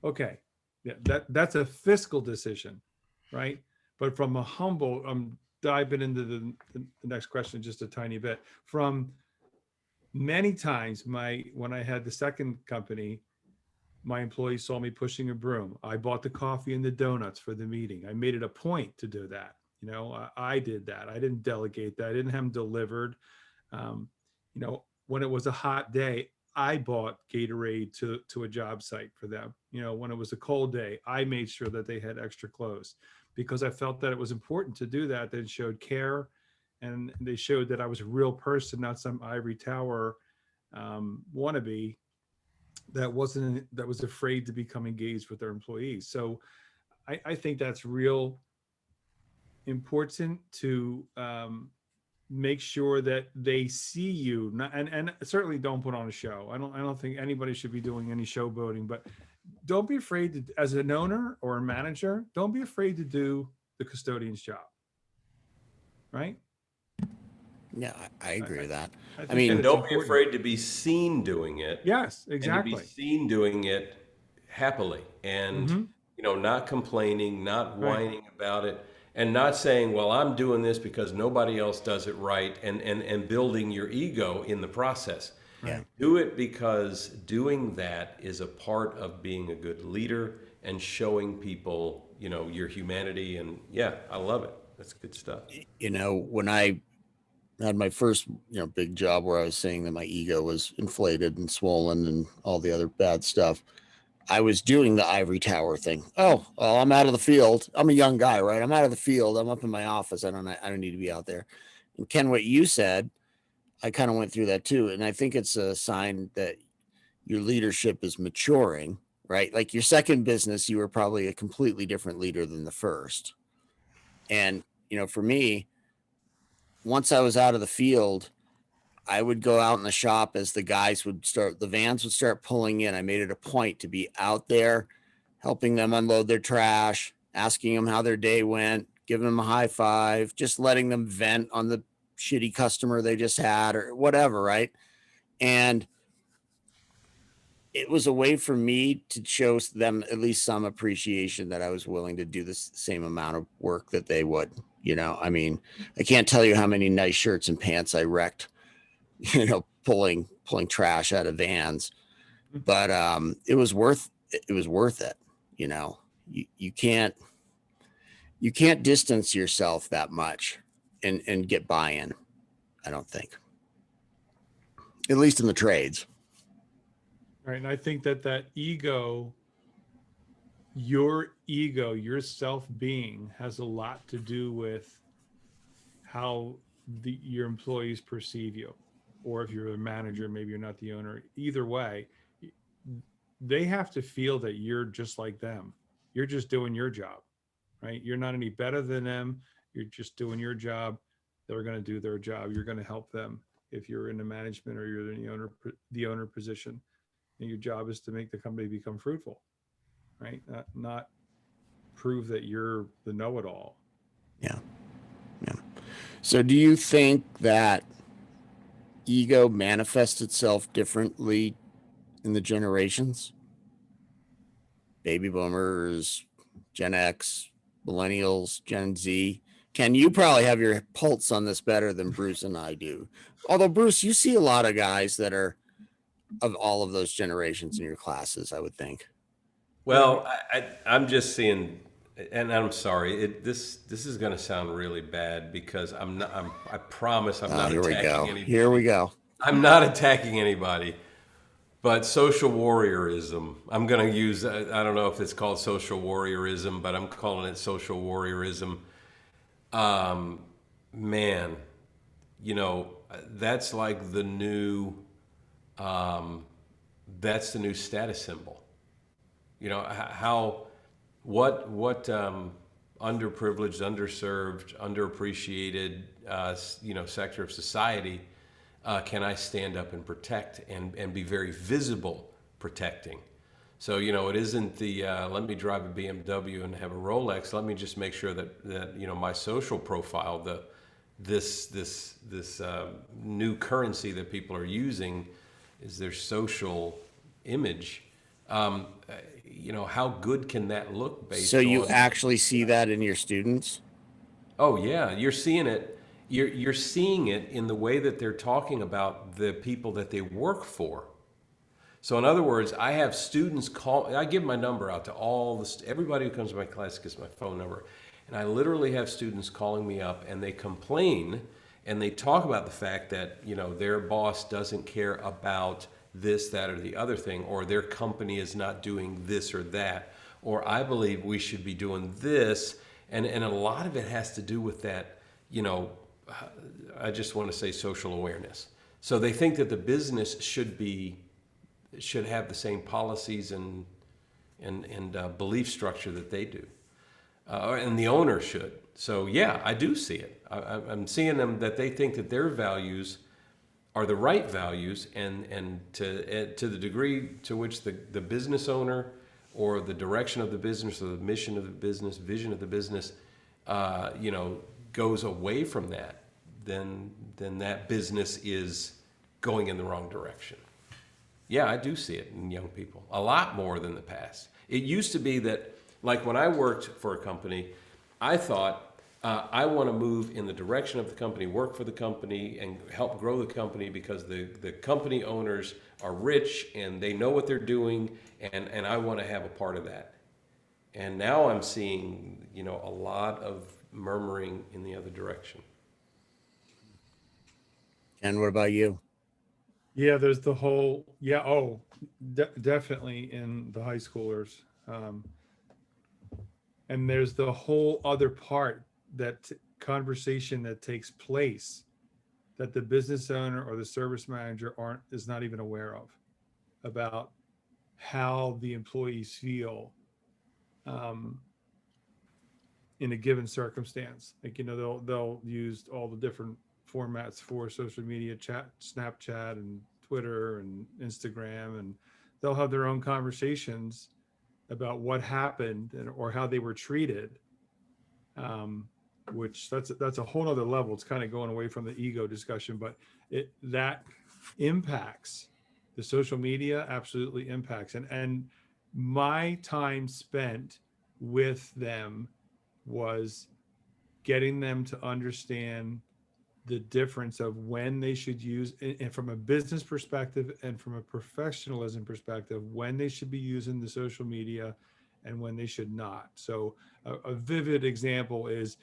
S3: Okay. Yeah. That's a fiscal decision, right? But from a humble, I'm diving into the next question just a tiny bit. From many times, when I had the second company, my employees saw me pushing a broom. I bought the coffee and the donuts for the meeting. I made it a point to do that. I did that. I didn't delegate that. I didn't have them delivered. When it was a hot day, I bought Gatorade to a job site for them. When it was a cold day, I made sure that they had extra clothes because I felt that it was important to do that. That it showed care, and they showed that I was a real person, not some ivory tower wannabe that was afraid to become engaged with their employees. So I think that's real important to make sure that they see you, and certainly don't put on a show. I don't think anybody should be doing any showboating, but don't be afraid to, as an owner or a manager, don't be afraid to do the custodian's job. Right?
S2: Yeah, I agree with that.
S3: I mean,
S4: don't be afraid to be seen doing it.
S3: Yes, exactly.
S4: And to be seen doing it happily, and not complaining, not whining about it, and not saying, well, I'm doing this because nobody else does it right, and building your ego in the process.
S2: Right.
S4: Do it because doing that is a part of being a good leader and showing people, your humanity. And yeah, I love it. That's good stuff.
S2: When I had my first, big job where I was saying that my ego was inflated and swollen and all the other bad stuff, I was doing the ivory tower thing. Oh, well, I'm out of the field. I'm a young guy, right? I'm out of the field. I'm up in my office. I don't need to be out there. And Ken, what you said, I kind of went through that too. And I think it's a sign that your leadership is maturing, right? Like your second business, you were probably a completely different leader than the first. And, for me, once I was out of the field, I would go out in the shop as the vans would start pulling in. I made it a point to be out there, helping them unload their trash, asking them how their day went, giving them a high five, just letting them vent on the shitty customer they just had or whatever. Right. And it was a way for me to show them at least some appreciation that I was willing to do the same amount of work that they would, I mean, I can't tell you how many nice shirts and pants I wrecked, pulling trash out of vans, but it was worth it. You can't distance yourself that much and get buy-in. I don't think, at least in the trades.
S3: Right. And I think that ego, your self-being has a lot to do with how your employees perceive you. Or if you're a manager, maybe you're not the owner. Either way, they have to feel that you're just like them. You're just doing your job, right? You're not any better than them. You're just doing your job. They're going to do their job. You're going to help them if you're in the management or you're in the owner position. And your job is to make the company become fruitful, right? Not prove that you're the know-it-all.
S2: Yeah. So do you think that ego manifests itself differently in the generations? Baby boomers, Gen X, millennials, Gen Z. Ken, you probably have your pulse on this better than Bruce and I do. Although, Bruce, you see a lot of guys that are of all of those generations in your classes, I would think.
S4: Well, I'm just seeing and I'm sorry, this is going to sound really bad because I promise I'm not
S2: Here we
S4: attacking
S2: go.
S4: anybody.
S2: Here we go.
S4: I'm not attacking anybody, but social warriorism. I'm going to use, I don't know if it's called social warriorism, but I'm calling it social warriorism. Man, you know, that's like the new, that's the new status symbol. You know, what underprivileged, underserved, underappreciated, you know, sector of society can I stand up and protect and be very visible protecting? So, you know, it isn't the let me drive a BMW and have a Rolex. Let me just make sure that you know, my social profile, this new currency that people are using is their social image. You know, how good can that look based
S2: So you
S4: on?
S2: actually see that in your students?
S4: Oh yeah, you're seeing it. You're seeing it in the way that they're talking about the people that they work for. So in other words, I have students call. I give my number out to everybody who comes to my class gets my phone number, and I literally have students calling me up and they complain and they talk about the fact that, you know, their boss doesn't care about this, that, or the other thing, or their company is not doing this or that, or I believe we should be doing this, and a lot of it has to do with that, you know, I just want to say social awareness. So they think that the business should have the same policies and belief structure that they do, and the owner should. So yeah, I do see it. I'm seeing them that they think that their values are the right values, and to the degree to which the business owner or the direction of the business or the mission of the business, vision of the business, you know, goes away from that, then that business is going in the wrong direction. Yeah, I do see it in young people, a lot more than the past. It used to be that, like when I worked for a company, I thought, I want to move in the direction of the company, work for the company, and help grow the company because the company owners are rich and they know what they're doing, and I want to have a part of that. And now I'm seeing, you know, a lot of murmuring in the other direction.
S2: And what about you?
S3: Yeah, there's the whole, definitely in the high schoolers. And there's the whole other part, that conversation that takes place that the business owner or the service manager is not even aware of, about how the employees feel in a given circumstance. Like, you know, they'll use all the different formats for social media, chat, Snapchat and Twitter and Instagram, and they'll have their own conversations about what happened or how they were treated. Which that's a whole other level. It's kind of going away from the ego discussion, but that impacts the social media, absolutely impacts. And my time spent with them was getting them to understand the difference of when they should use, and from a business perspective and from a professionalism perspective, when they should be using the social media and when they should not. So a vivid example is,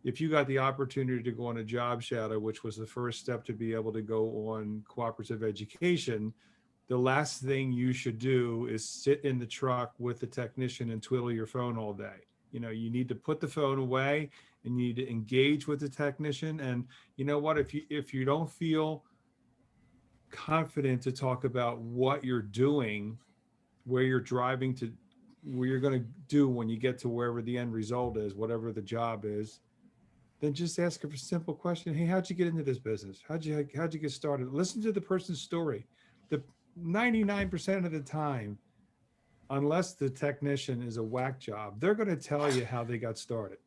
S3: if you got the opportunity to go on a job shadow, which was the first step to be able to go on cooperative education, the last thing you should do is sit in the truck with the technician and twiddle your phone all day. You know, you need to put the phone away and you need to engage with the technician. And you know what, if you don't feel confident to talk about what you're doing, where you're driving to, where you're going to do when you get to wherever the end result is, whatever the job is, then just ask a simple question. Hey, how'd you get into this business? How'd you get started? Listen to the person's story. The 99% of the time, unless the technician is a whack job, they're going to tell you how they got started,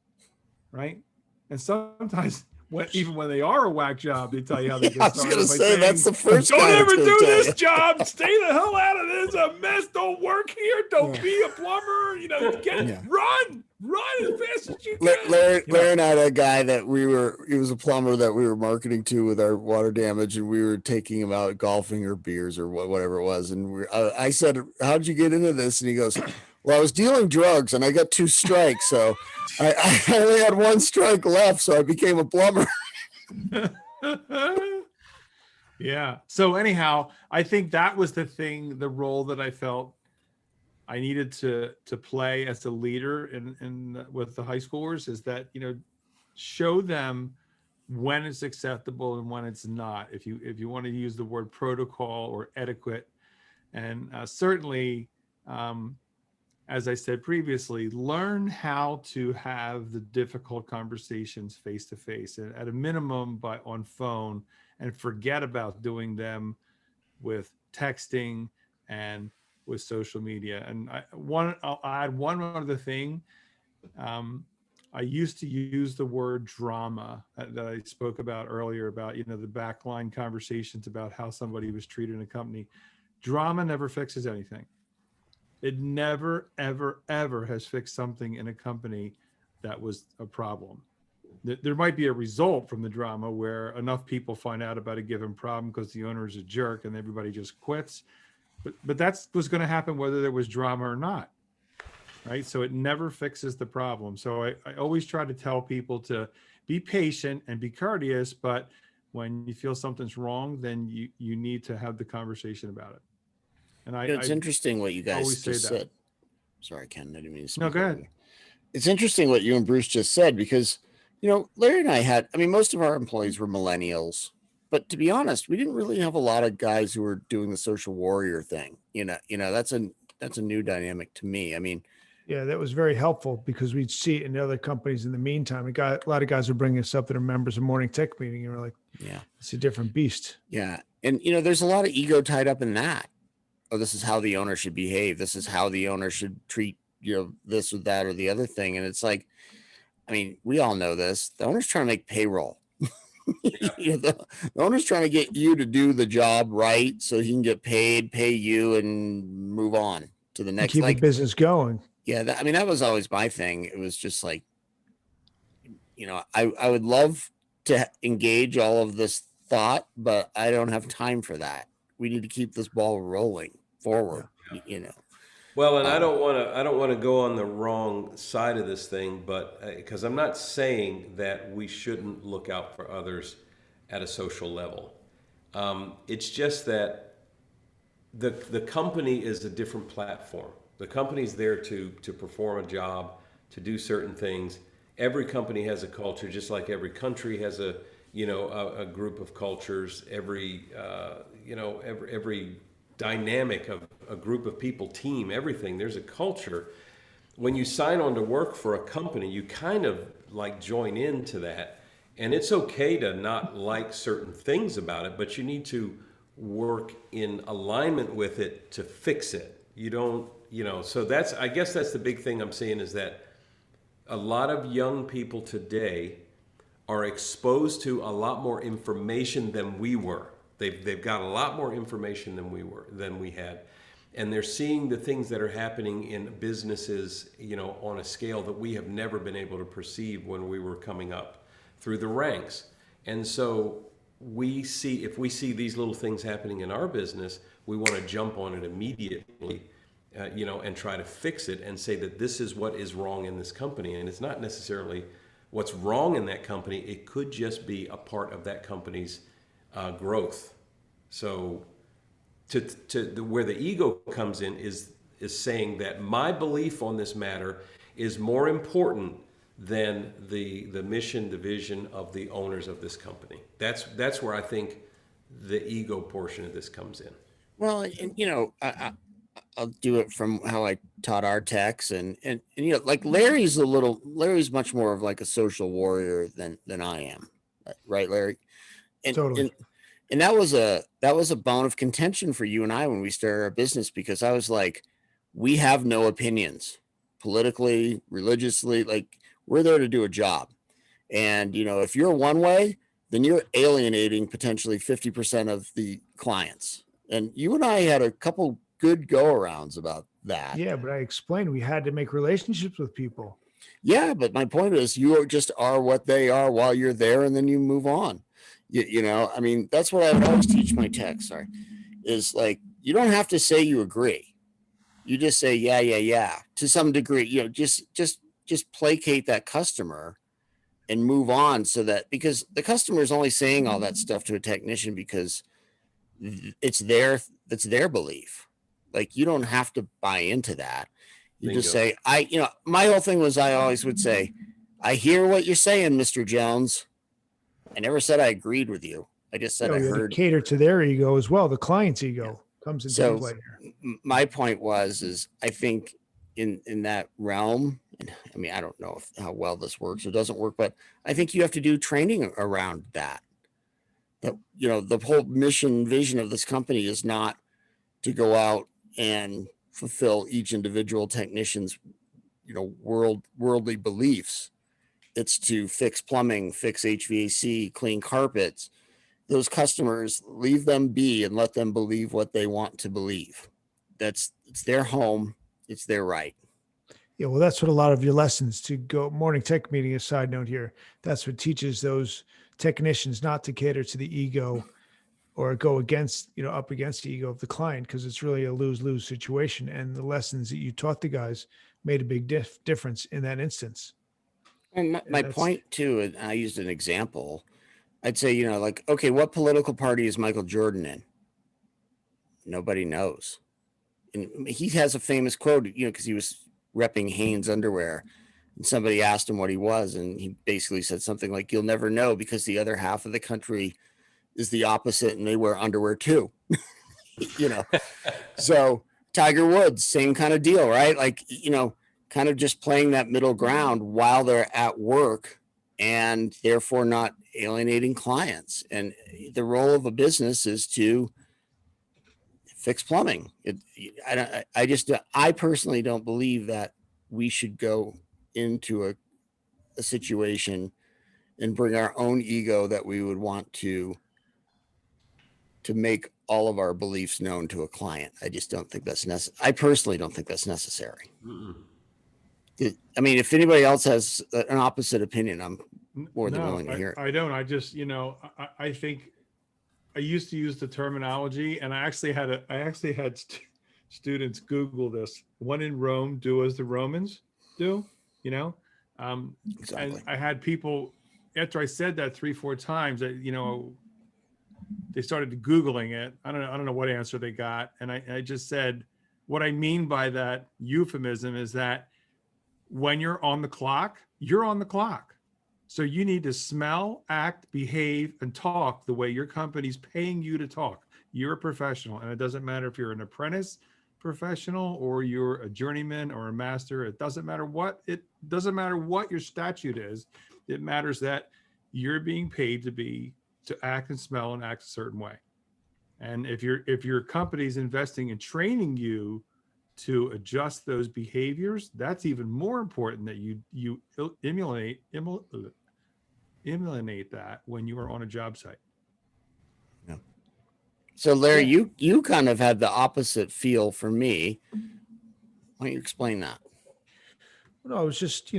S3: right? And sometimes, even when they are a whack job, they tell you how they
S2: I
S3: get
S2: was
S3: started.
S2: going to say, that's the first
S3: Don't
S2: guy that's
S3: ever
S2: gonna
S3: do
S2: tell
S3: this
S2: you.
S3: job. Stay the hell out of this. A mess. Don't work here. Don't be a plumber. You know, run as fast as you can.
S2: Larry and I had a guy that he was a plumber that we were marketing to with our water damage, and we were taking him out golfing or beers or whatever it was. And I said, how'd you get into this? And he goes, Well, I was dealing drugs and I got 2 strikes. So I only had 1 strike left. So I became a plumber.
S3: Yeah. So anyhow, I think that was the role that I felt I needed to play as a leader in with the high schoolers, is that, show them when it's acceptable and when it's not. If you want to use the word protocol or etiquette, and certainly, as I said previously, learn how to have the difficult conversations face to face, and at a minimum on phone, and forget about doing them with texting and with social media. And I'll add one other thing. I used to use the word drama that I spoke about earlier about, the backline conversations about how somebody was treated in a company. Drama never fixes anything. It never, ever, ever has fixed something in a company that was a problem. There might be a result from the drama where enough people find out about a given problem because the owner is a jerk and everybody just quits. But that's what's going to happen whether there was drama or not, right? So it never fixes the problem. So I always try to tell people to be patient and be courteous, but when you feel something's wrong, then you need to have the conversation about it. And
S2: It's interesting what you guys just said.
S3: that.
S2: Sorry, Ken, I didn't mean to speak.
S3: No, go ahead.
S2: It's interesting what you and Bruce just said, because, Larry and I most of our employees were millennials, but to be honest, we didn't really have a lot of guys who were doing the social warrior thing. That's a new dynamic to me.
S1: Yeah, that was very helpful because we'd see it in other companies in the meantime. A lot of guys are bringing us up that are members of Morning Tech Meeting, and we're like,
S2: yeah,
S1: it's a different beast.
S2: Yeah. And, there's a lot of ego tied up in that. Oh, this is how the owner should behave. This is how the owner should treat, this or that or the other thing. And it's like, we all know this. The owner's trying to make payroll. The owner's trying to get you to do the job right so he can get paid, pay you, and move on to the next.
S1: Keep the business going.
S2: Yeah, that was always my thing. It was just like, I would love to engage all of this thought, but I don't have time for that. We need to keep this ball rolling forward.
S4: Well, and I don't want to go on the wrong side of this thing, but because I'm not saying that we shouldn't look out for others at a social level. It's just that the company is a different platform. The company's there to perform a job, to do certain things. Every company has a culture, just like every country has a group of cultures. Every dynamic of a group of people, team, everything. There's a culture. When you sign on to work for a company, you kind of like join into that. And it's okay to not like certain things about it, but you need to work in alignment with it to fix it. You don't, so I guess that's the big thing I'm seeing, is that a lot of young people today are exposed to a lot more information than we were. They've got a lot more information than we had. And they're seeing the things that are happening in businesses, on a scale that we have never been able to perceive when we were coming up through the ranks. And so if we see these little things happening in our business, we want to jump on it immediately, and try to fix it and say that this is what is wrong in this company. And it's not necessarily what's wrong in that company. It could just be a part of that company's growth. So where the ego comes in is saying that my belief on this matter is more important than the mission, the vision of the owners of this company. That's where I think the ego portion of this comes in.
S2: Well, and I'll do it from how I taught our techs, and like Larry's much more of like a social warrior than I am, right, Larry? And,
S1: Totally.
S2: And that was a bone of contention for you and I when we started our business, because I was like, we have no opinions politically, religiously, like we're there to do a job. And, if you're one way, then you're alienating potentially 50% of the clients. And you and I had a couple good go-arounds about that.
S1: Yeah, but I explained we had to make relationships with people.
S2: Yeah, but my point is, you just are what they are while you're there, and then you move on. That's what I would always teach my techs, is like, you don't have to say you agree. You just say, yeah, to some degree, just placate that customer and move on, so that, because the customer is only saying all that stuff to a technician because it's their belief. Like, you don't have to buy into that. You just
S4: Bingo.
S2: say, my whole thing was, I always would say, I hear what you're saying, Mr. Jones. I never said I agreed with you. I just said I
S1: You have to
S2: heard.
S1: cater to their ego as well. The client's ego comes into
S2: So
S1: play here.
S2: my point is I think in that realm, and I mean, I don't know how well this works or doesn't work, but I think you have to do training around that. That, the whole mission vision of this company is not to go out and fulfill each individual technician's, worldly beliefs. It's to fix plumbing, fix HVAC, clean carpets. Those customers, leave them be and let them believe what they want to believe. It's their home. It's their right.
S1: Yeah, well, that's what a lot of your lessons to go morning tech meeting, a side note here. That's what teaches those technicians not to cater to the ego or go against, up against the ego of the client, because it's really a lose-lose situation. And the lessons that you taught the guys made a big difference in that instance.
S2: And my point too, and I used an example. I'd say, like, okay, what political party is Michael Jordan in? Nobody knows. And he has a famous quote, because he was repping Hanes underwear, and somebody asked him what he was, and he basically said something like, "You'll never know, because the other half of the country is the opposite, and they wear underwear too." So Tiger Woods, same kind of deal, right? Like, kind of just playing that middle ground while they're at work, and therefore not alienating clients. And the role of a business is to fix plumbing. I personally don't believe that we should go into a situation and bring our own ego that we would want to make all of our beliefs known to a client. I just don't think that's necessary. I personally don't think that's necessary. I mean, if anybody else has an opposite opinion, I'm more than willing to hear it.
S3: I don't. I just, I think I used to use the terminology, and I actually had students Google this. When in Rome, do as the Romans do.
S2: Exactly.
S3: And I had people, after I said that 3-4 times, that they started Googling it. I don't know what answer they got, and I just said, what I mean by that euphemism is that when you're on the clock, you're on the clock. So you need to smell, act, behave, and talk the way your company's paying you to talk. You're a professional, and it doesn't matter if you're an apprentice professional or you're a journeyman or a master. It doesn't matter what your statute is. It matters that you're being paid to act and smell and act a certain way. And if your company's investing in training you to adjust those behaviors, that's even more important, that you emulate that when you are on a job site.
S2: Yeah. So Larry, you kind of had the opposite feel for me. Why don't you explain that?
S1: No, it was just, you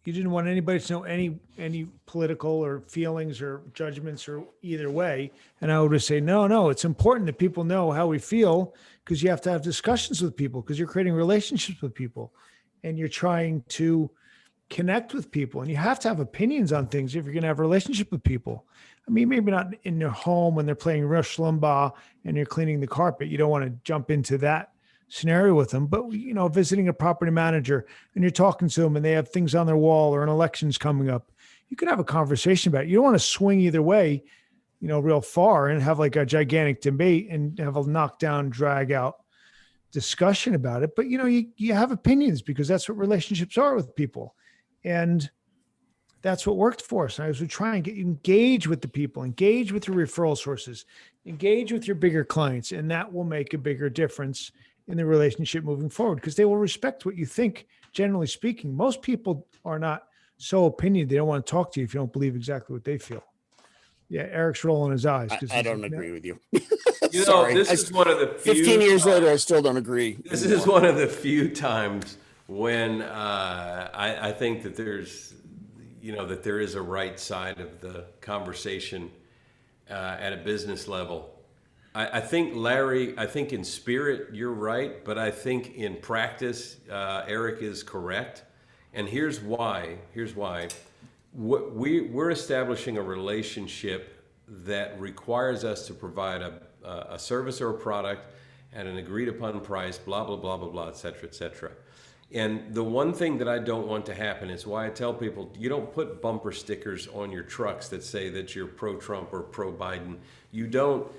S1: didn't want anybody to know any political or feelings or judgments or either way. And I would just say, no, it's important that people know how we feel, because you have to have discussions with people, because you're creating relationships with people and you're trying to connect with people, and you have to have opinions on things if you're going to have a relationship with people. I mean, maybe not in their home when they're playing Rush Limbaugh and you're cleaning the carpet. You don't want to jump into that scenario with them, but visiting a property manager and you're talking to them and they have things on their wall or an election's coming up, you can have a conversation about it. You don't want to swing either way, real far and have like a gigantic debate and have a knockdown, drag out discussion about it. But you have opinions, because that's what relationships are with people. And that's what worked for us. And I was trying to engage with the people, engage with your referral sources, engage with your bigger clients, and that will make a bigger difference in the relationship moving forward, because they will respect what you think. Generally speaking, most people are not so opinionated. They don't want to talk to you if you don't believe exactly what they feel. Yeah, Eric's rolling his eyes.
S2: I don't agree with you.
S4: Sorry, this is one of the few
S2: 15 years later, I still don't agree.
S4: This is one of the few times when I think that there's, that there is a right side of the conversation at a business level. I think Larry, I think in spirit you're right, but I think in practice Eric is correct. And here's why. We're establishing a relationship that requires us to provide a service or a product at an agreed upon price, blah, blah, blah, blah, blah, et cetera, et cetera. And the one thing that I don't want to happen is why I tell people you don't put bumper stickers on your trucks that say that you're pro-Trump or pro-Biden. You don't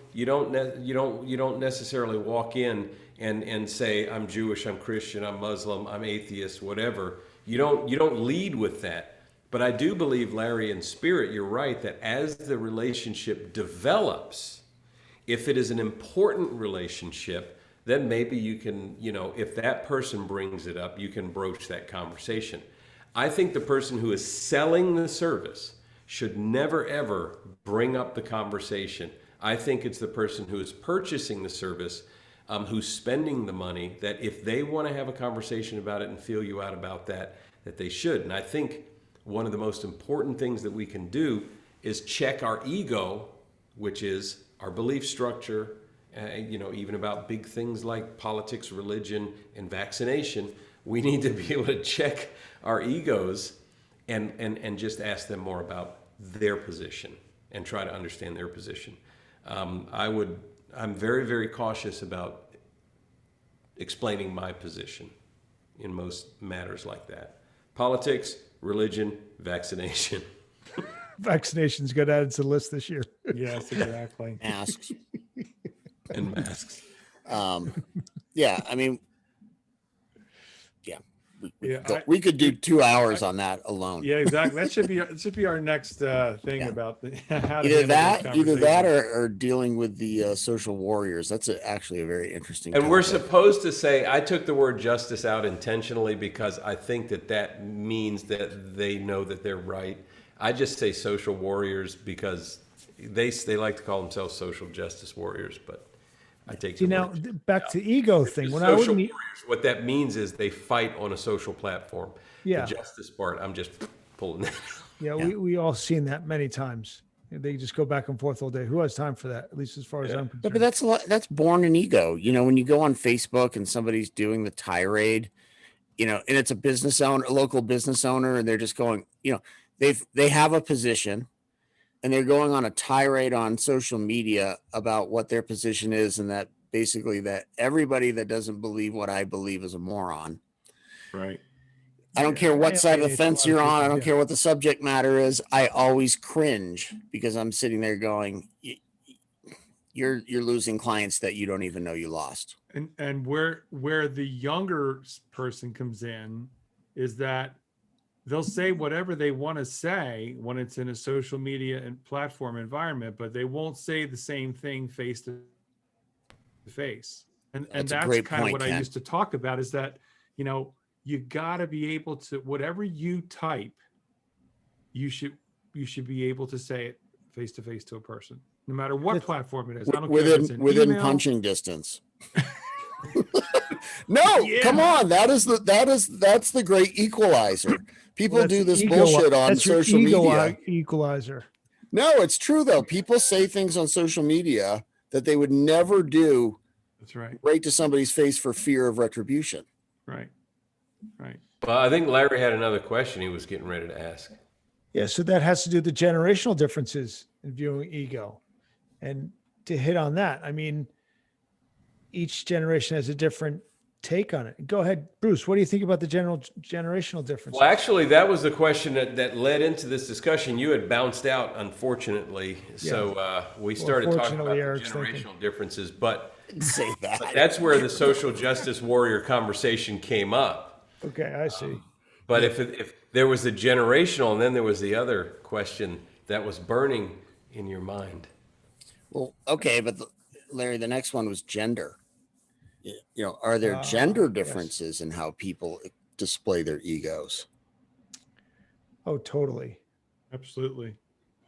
S4: necessarily walk in and say I'm Jewish, I'm Christian, I'm Muslim, I'm atheist, whatever. You don't lead with that. But I do believe, Larry, in spirit, you're right that as the relationship develops, if it is an important relationship, then maybe you can, if that person brings it up, you can broach that conversation. I think the person who is selling the service should never, ever bring up the conversation. I think it's the person who is purchasing the service, who's spending the money, that if they want to have a conversation about it and feel you out about that they should. And I think one of the most important things that we can do is check our ego, which is our belief structure, even about big things like politics, religion, and vaccination. We need to be able to check our egos and just ask them more about their position and try to understand their position. I'm very, very cautious about explaining my position in most matters like that. Politics, religion, vaccination.
S1: Vaccinations got added to the list this year.
S3: Yes, exactly.
S2: Masks.
S4: And masks.
S2: Yeah, I mean,
S3: Yeah,
S2: we could do 2 hours on that alone.
S3: Yeah, exactly. That should be our next thing about how to
S2: Either
S3: handle those
S2: that,
S3: conversations.
S2: or dealing with the social warriors. That's actually a very interesting.
S4: And we're
S2: concept.
S4: supposed to say, I took the word justice out intentionally because I think that means that they know that they're right. I just say social warriors because they like to call themselves social justice warriors, but I take the
S1: Now
S4: word.
S1: back to ego thing. When I
S4: Social
S1: would
S4: warriors, what that means is they fight on a social platform.
S1: Yeah.
S4: The justice part, I'm just pulling that out.
S1: yeah, we all seen that many times. They just go back and forth all day. Who has time for that? At least as far as I'm
S2: Yeah,
S1: concerned.
S2: but that's born in ego. When you go on Facebook and somebody's doing the tirade, and it's a business owner, a local business owner, and they're just going, they have a position and they're going on a tirade on social media about what their position is, and that basically that everybody that doesn't believe what I believe is a moron.
S3: Right.
S2: I don't care what side of the
S1: alienates a
S2: fence
S1: lot of
S2: you're on.
S1: people,
S2: I don't
S1: yeah.
S2: care what the subject matter is. I always cringe because I'm sitting there going, you're losing clients that you don't even know you lost.
S3: And where the younger person comes in is that they'll say whatever they want to say when it's in a social media and platform environment, but they won't say the same thing face to face. And
S2: That's a
S3: that's
S2: great
S3: kind of
S2: point,
S3: what
S2: Ken.
S3: I used to talk about is that, you got to be able to, whatever you type, you should be able to say it face to face to a person, no matter what platform it is. I don't care if it's an
S2: Within
S3: email.
S2: punching distance. No,
S3: Yeah.
S2: come on. That's the great equalizer. People
S1: Well, that's
S2: do this
S1: ego-
S2: bullshit on
S1: that's your
S2: social
S1: ego
S2: media.
S1: equalizer.
S2: No, it's true though. People say things on social media that they would never do
S3: That's right.
S2: right to somebody's face for fear of retribution.
S3: Right. Right.
S4: Well, I think Larry had another question he was getting ready to ask.
S1: Yeah, so that has to do with the generational differences in viewing ego. And to hit on that, I mean, each generation has a different take on it. Go ahead, Bruce. What do you think about the generational differences?
S4: Well, actually, that was the question that led into this discussion. You had bounced out, unfortunately. So we started talking about
S1: fortunately,
S4: the
S1: Eric's
S4: generational
S1: thinking.
S4: differences. But
S2: Say that.
S4: that's where the social justice warrior conversation came up.
S1: Okay, I see.
S4: But if there was the generational, and then there was the other question that was burning in your mind.
S2: Well, okay, but Larry, the next one was gender. Are there gender differences in how people display their egos?
S1: Oh, totally.
S3: Absolutely.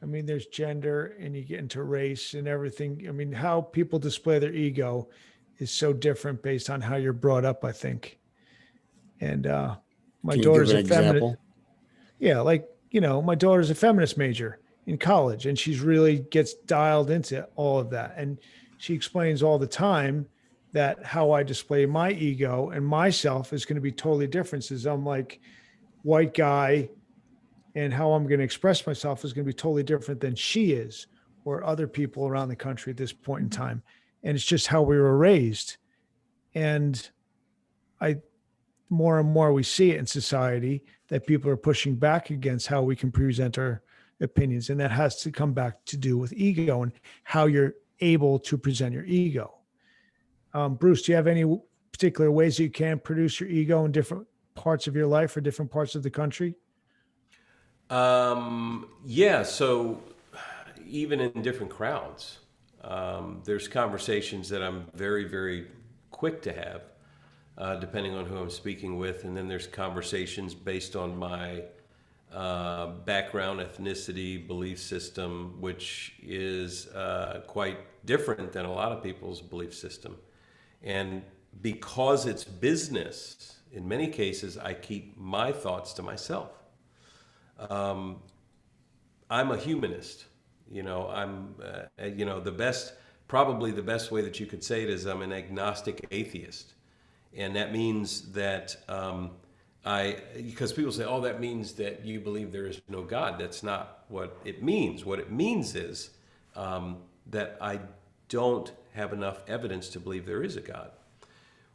S1: I mean, there's gender and you get into race and everything. I mean, how people display their ego is so different based on how you're brought up, I think. And my
S2: Can you
S1: daughter's
S2: give
S1: a
S2: an
S1: feminist.
S2: example?
S1: Yeah, like, my daughter's a feminist major in college and she's really gets dialed into all of that. And she explains all the time that how I display my ego and myself is going to be totally different. Says I'm like white guy, and how I'm going to express myself is going to be totally different than she is or other people around the country at this point in time. And it's just how we were raised. And I, more and more we see it in society that people are pushing back against how we can present our opinions. And that has to come back to do with ego and how you're able to present your ego. Bruce, do you have any particular ways that you can produce your ego in different parts of your life or different parts of the country?
S4: Yeah. So even in different crowds, there's conversations that I'm very, very quick to have, depending on who I'm speaking with. And then there's conversations based on my background, ethnicity, belief system, which is quite different than a lot of people's belief system. And because it's business, in many cases, I keep my thoughts to myself. I'm a humanist. I'm, probably the best way that you could say it is I'm an agnostic atheist. And that means that because people say, oh, that means that you believe there is no God. That's not what it means. What it means is that I don't have enough evidence to believe there is a God.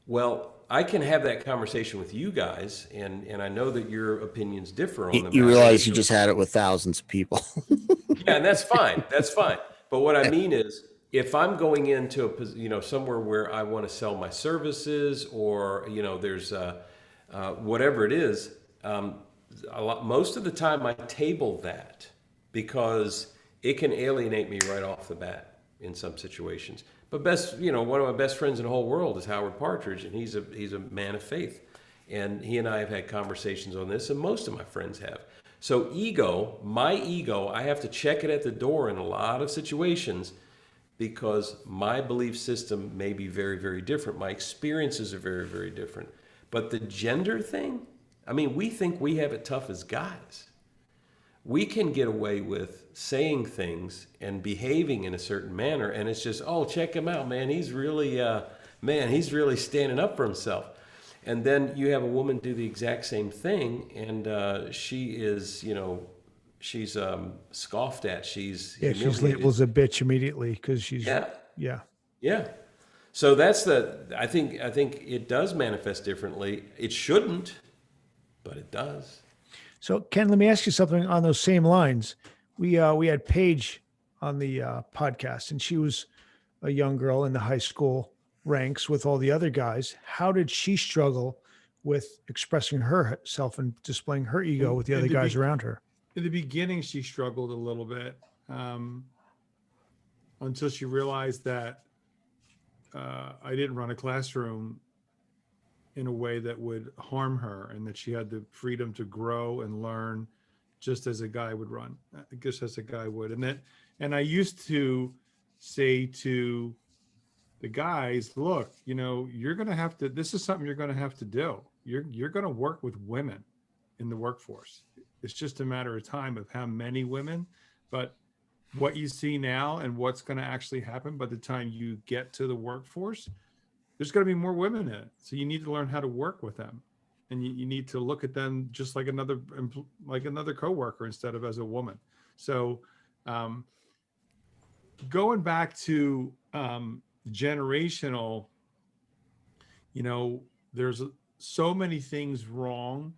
S4: Well, I can have that conversation with you guys, and I know that your opinions differ on the matter.
S2: You realize you just had it with thousands of people.
S4: Yeah, and that's fine. That's fine. But what I mean is, if I'm going into somewhere where I want to sell my services, or there's whatever it is, most of the time I table that because it can alienate me right off the bat in some situations. But one of my best friends in the whole world is Howard Partridge, and he's a man of faith. And he and I have had conversations on this, and most of my friends have. So my ego, I have to check it at the door in a lot of situations because my belief system may be very, very different. My experiences are very, very different. But the gender thing, we think we have it tough as guys. We can get away with saying things and behaving in a certain manner, and it's just, oh, check him out, man. He's really standing up for himself. And then you have a woman do the exact same thing, and she is, she's scoffed at. She's
S1: she's labeled as a bitch immediately because she's
S4: yeah. So that's I think it does manifest differently. It shouldn't, but it does.
S1: So, Ken, let me ask you something on those same lines. We had Paige on the podcast, and she was a young girl in the high school ranks with all the other guys. How did she struggle with expressing herself and displaying her ego with the other guys around her?
S3: In the beginning, she struggled a little bit until she realized that I didn't run a classroom in a way that would harm her, and that she had the freedom to grow and learn just as a guy would run, just as a guy would. And I used to say to the guys, look, you're going to have to, this is something you're going to have to do. You're going to work with women in the workforce. It's just a matter of time of how many women, but what you see now and what's going to actually happen by the time you get to the workforce, there's going to be more women in it. So you need to learn how to work with them, and you need to look at them just like another coworker instead of as a woman. So going back to generational, there's so many things wrong.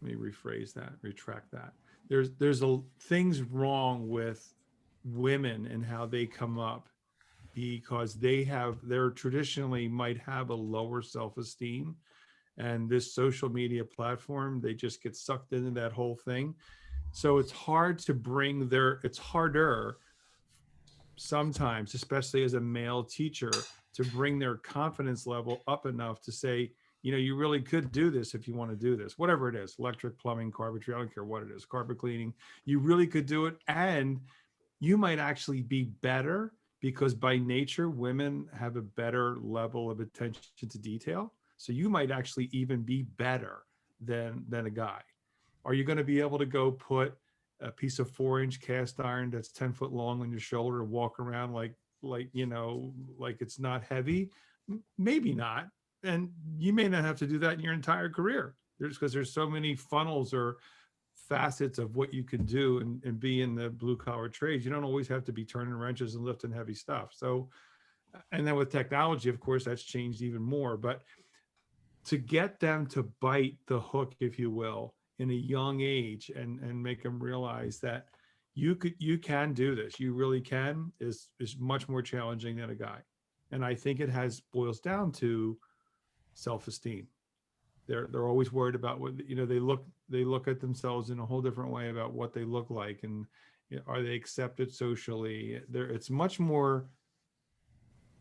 S3: Let me retract that. There's things wrong with women and how they come up, because they're traditionally might have a lower self-esteem, and this social media platform, they just get sucked into that whole thing. So it's hard to it's harder sometimes, especially as a male teacher, to bring their confidence level up enough to say, you really could do this if you want to do this, whatever it is, electric, plumbing, carpentry, I don't care what it is, carpet cleaning, you really could do it. And you might actually be better, because by nature, women have a better level of attention to detail. So you might actually even be better than a guy. Are you going to be able to go put a piece of 4-inch cast iron that's 10 foot long on your shoulder and walk around like like, you know, like it's not heavy. Maybe not. And you may not have to do that in your entire career. Because there's so many funnels or facets of what you can do and be in the blue collar trades. You don't always have to be turning wrenches and lifting heavy stuff. So, and then with technology, of course, that's changed even more. But to get them to bite the hook, if you will, in a young age and make them realize that you can do this, you really can, is much more challenging than a guy. And I think it boils down to self-esteem. They're always worried about what, you know, they look at themselves in a whole different way about what they look like, and you know, are they accepted socially? It's much more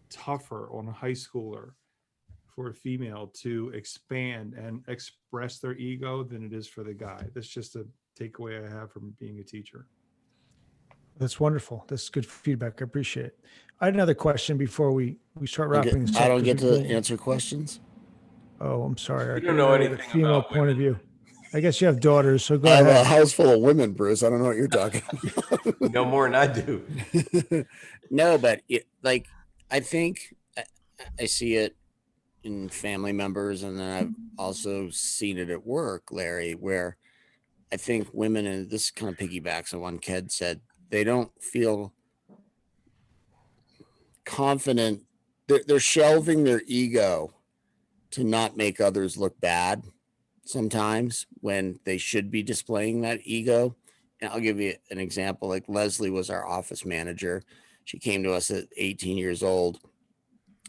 S3: tougher on a high schooler for a female to expand and express their ego than it is for the guy. That's just a takeaway I have from being a teacher.
S1: That's wonderful. That's good feedback. I appreciate it. I had another question before we start wrapping this up.
S2: I don't get to answer questions.
S1: Oh, I'm sorry.
S4: You don't know anything
S1: The female
S4: about
S1: point of
S4: women.
S1: view. I guess you have daughters, so go
S2: I have
S1: ahead.
S2: a house full of women, Bruce. I don't know what you're talking about.
S4: You know more than I do.
S2: No, but I think I see it in family members, and then I've also seen it at work, Larry, where I think women, and this kind of piggybacks on one kid said, they don't feel confident. They're shelving their ego to not make others look bad sometimes when they should be displaying that ego. And I'll give you an example. Like Leslie was our office manager. She came to us at 18 years old.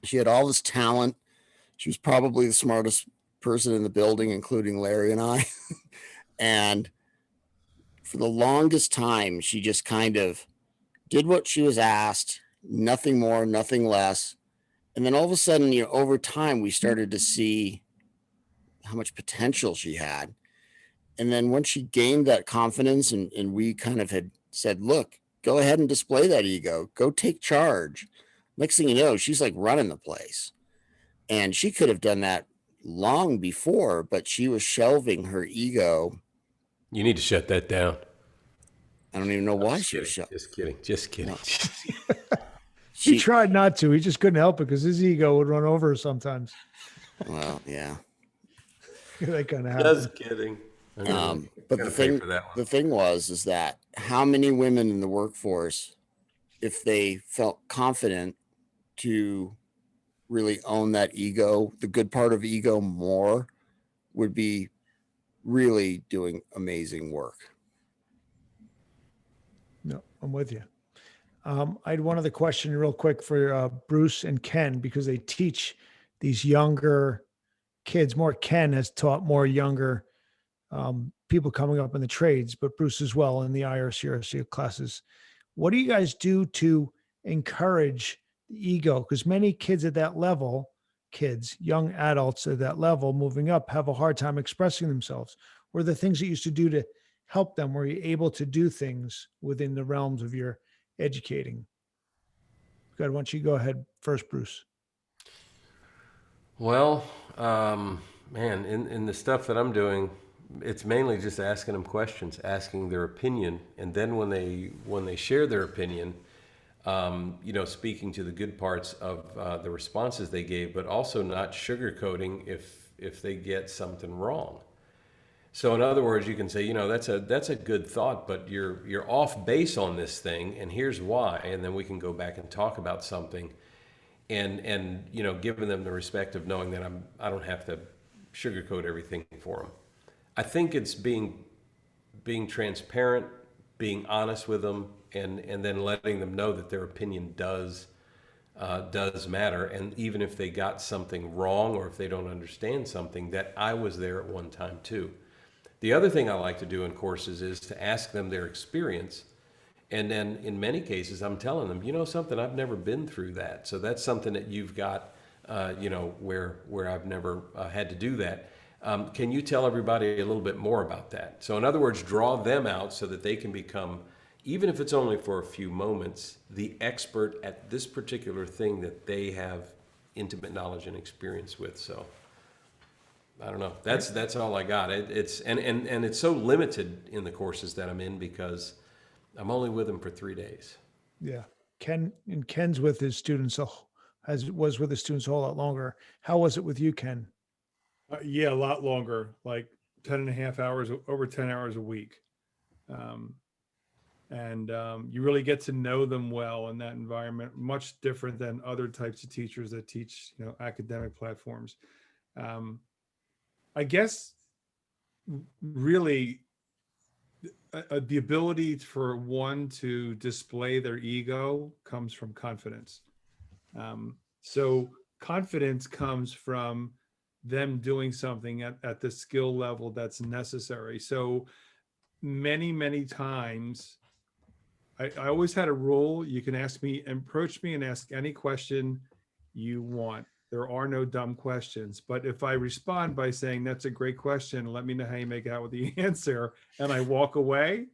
S2: She had all this talent. She was probably the smartest person in the building, including Larry and I. And for the longest time, she just kind of did what she was asked, nothing more, nothing less. And then all of a sudden, you know, over time, we started to see how much potential she had. And then once she gained that confidence, and we kind of had said, look, go ahead and display that ego, go take charge. Next thing you know, she's like running the place. And she could have done that long before, but she was shelving her ego.
S4: You need to shut that down.
S2: I don't even know why she was shelving.
S4: Just kidding. Just kidding.
S2: No.
S1: He tried not to. He just couldn't help it because his ego would run over her sometimes.
S2: Well, yeah.
S1: That kind of happens.
S4: Just kidding.
S2: But the thing was that how many women in the workforce, if they felt confident to really own that ego, the good part of ego more, would be really doing amazing work.
S1: No, I'm with you. I had one other question real quick for Bruce and Ken, because they teach these younger kids more. Ken has taught more younger people coming up in the trades, but Bruce as well in the IRCRC classes. What do you guys do to encourage the ego? Because many kids at that level, young adults at that level moving up, have a hard time expressing themselves. What are the things that you used to do to help them? Were you able to do things within the realms of your educating? Good. Why don't you go ahead first, Bruce?
S4: Well, man, in the stuff that I'm doing, it's mainly just asking them questions, asking their opinion, and then when they share their opinion, you know, speaking to the good parts of the responses they gave, but also not sugarcoating if they get something wrong. So in other words, you can say, you know, that's a good thought, but you're off base on this thing, and here's why, and then we can go back and talk about something, and you know, giving them the respect of knowing that I don't have to sugarcoat everything for them. I think it's being transparent, being honest with them, and then letting them know that their opinion does matter, and even if they got something wrong or if they don't understand something, that I was there at one time too. The other thing I like to do in courses is to ask them their experience. And then in many cases, I'm telling them, you know something, I've never been through that. So that's something that you've got, you know, where I've never had to do that. Can you tell everybody a little bit more about that? So in other words, draw them out so that they can become, even if it's only for a few moments, the expert at this particular thing that they have intimate knowledge and experience with. So I don't know. That's all I got. It's so limited in the courses that I'm in because I'm only with them for 3 days.
S1: Yeah. Ken's with his students, was with his students a whole lot longer. How was it with you, Ken?
S3: Yeah, a lot longer, like 10 and a half hours, over 10 hours a week. You really get to know them well in that environment, much different than other types of teachers that teach, academic platforms. I guess really the ability for one to display their ego comes from confidence. So confidence comes from them doing something at the skill level that's necessary. So many times, I always had a rule: you can approach me and ask any question you want. There are no dumb questions. But if I respond by saying, that's a great question, let me know how you make out with the answer, and I walk away,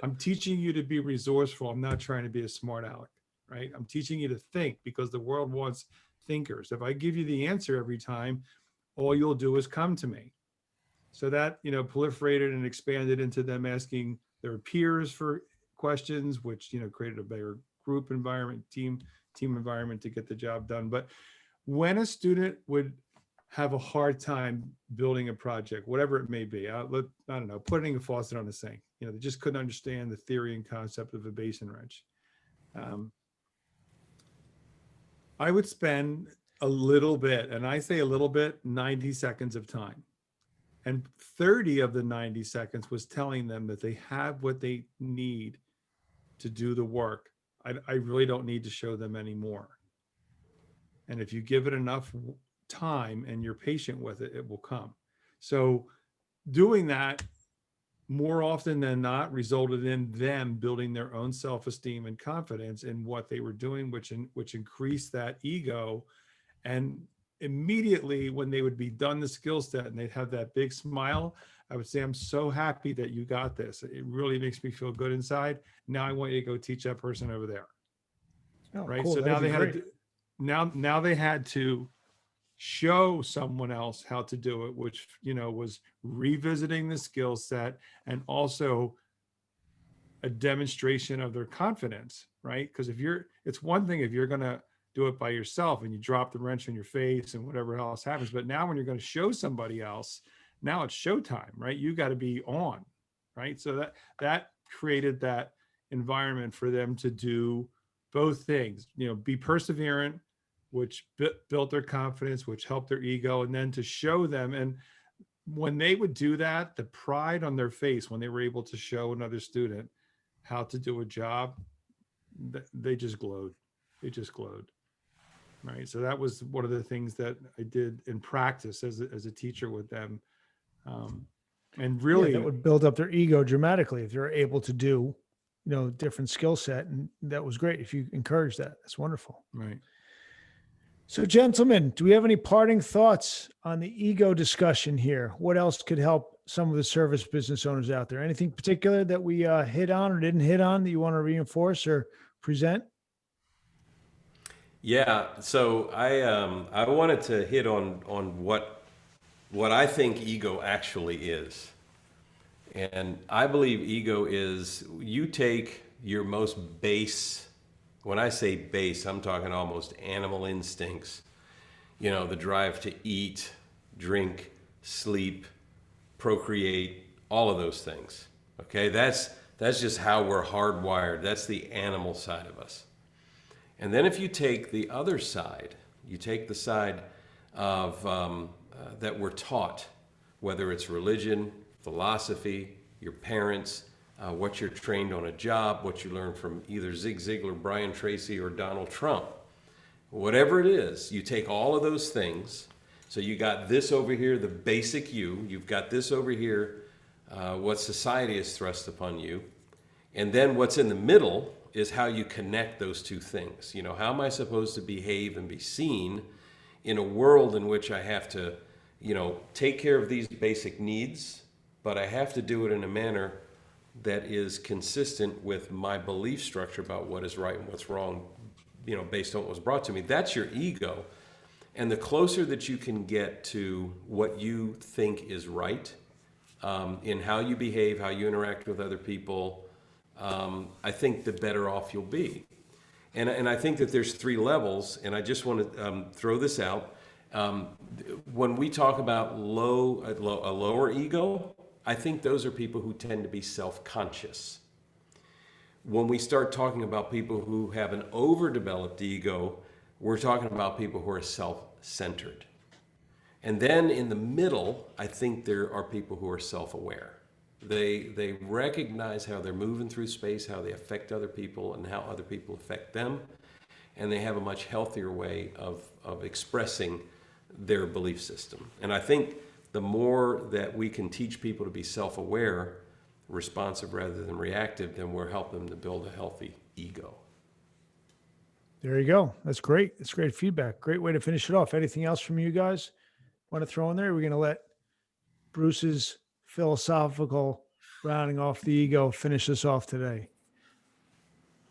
S3: I'm teaching you to be resourceful. I'm not trying to be a smart aleck, right? I'm teaching you to think, because the world wants thinkers. If I give you the answer every time, all you'll do is come to me. So that, proliferated and expanded into them asking their peers for questions, which, created a bigger group environment, team environment to get the job done. But when a student would have a hard time building a project, whatever it may be, I don't know, putting a faucet on a sink, they just couldn't understand the theory and concept of a basin wrench. I would spend a little bit, and I say a little bit, 90 seconds of time. And 30 of the 90 seconds was telling them that they have what they need to do the work. I really don't need to show them anymore. And if you give it enough time and you're patient with it, it will come. So doing that more often than not resulted in them building their own self-esteem and confidence in what they were doing, which increased that ego. And immediately when they would be done the skill set and they'd have that big smile, I would say, I'm so happy that you got this. It really makes me feel good inside. Now I want you to go teach that person over there.
S1: Oh,
S3: right.
S1: cool.
S3: So now they
S1: That'd
S3: had
S1: be
S3: to, now they had to show someone else how to do it, which, was revisiting the skill set and also a demonstration of their confidence, right? Because it's one thing if you're going to do it by yourself and you drop the wrench on your face and whatever else happens. But now when you're going to show somebody else, now it's showtime, right? You got to be on, right? So that created that environment for them to do both things, be perseverant, which built their confidence, which helped their ego, and then to show them. And when they would do that, the pride on their face when they were able to show another student how to do a job, they just glowed. They just glowed. Right. So that was one of the things that I did in practice as a teacher with them. And really,
S1: that would build up their ego dramatically if they're able to do, different skill set. And that was great. If you encourage that, that's wonderful.
S3: right.
S1: So, gentlemen, do we have any parting thoughts on the ego discussion here? What else could help some of the service business owners out there? Anything particular that we hit on or didn't hit on that you want to reinforce or present?
S4: Yeah, so I wanted to hit on what I think ego actually is. And I believe ego is, you take your most base, when I say base, I'm talking almost animal instincts, the drive to eat, drink, sleep, procreate, all of those things. Okay, that's just how we're hardwired. That's the animal side of us. And then if you take the other side, you take the side of that we're taught, whether it's religion, philosophy, your parents, what you're trained on a job, what you learn from either Zig Ziglar, Brian Tracy, or Donald Trump. Whatever it is, you take all of those things. So you got this over here, the basic you. You've got this over here, what society has thrust upon you. And then what's in the middle is how you connect those two things. How am I supposed to behave and be seen in a world in which I have to, take care of these basic needs, but I have to do it in a manner that is consistent with my belief structure about what is right and what's wrong, based on what was brought to me. That's your ego. And the closer that you can get to what you think is right, in how you behave, how you interact with other people, I think the better off you'll be. And I think that there's three levels, and I just want to throw this out. When we talk about a lower ego, I think those are people who tend to be self-conscious. When we start talking about people who have an overdeveloped ego, we're talking about people who are self-centered. And then in the middle, I think there are people who are self-aware. They recognize how they're moving through space, how they affect other people, and how other people affect them. And they have a much healthier way of expressing their belief system. And I think the more that we can teach people to be self-aware, responsive rather than reactive, then we're helping them to build a healthy ego.
S1: There you go. That's great. That's great feedback. Great way to finish it off. Anything else from you guys want to throw in there? We're going to let Bruce's philosophical rounding off the ego finish us off today.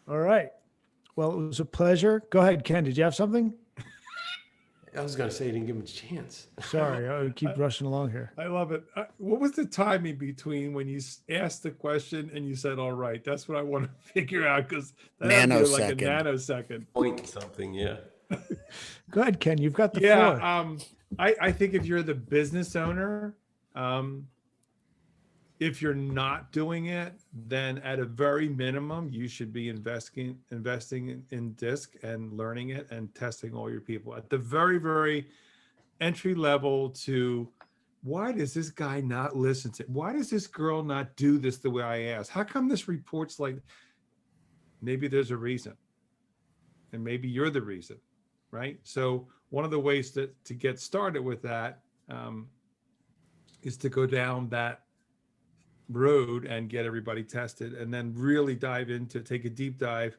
S1: All right. Well, it was a pleasure. Go ahead, Ken. Did you have something?
S4: I was going to say you didn't give him a chance.
S1: Sorry, I would keep rushing along here.
S3: I love it. What was the timing between when you asked the question and you said, all right? That's what I want to figure out, because that had to be like a nanosecond.
S4: Point something, yeah.
S1: Go ahead, Ken. You've got the floor.
S3: I think if you're the business owner, if you're not doing it, then at a very minimum, you should be investing in DISC and learning it and testing all your people at the very, very entry level to, why does this guy not listen to, why does this girl not do this the way I asked? How come this report's like, maybe there's a reason, and maybe you're the reason, right? So one of the ways to get started with that is to go down that road and get everybody tested, and then really take a deep dive,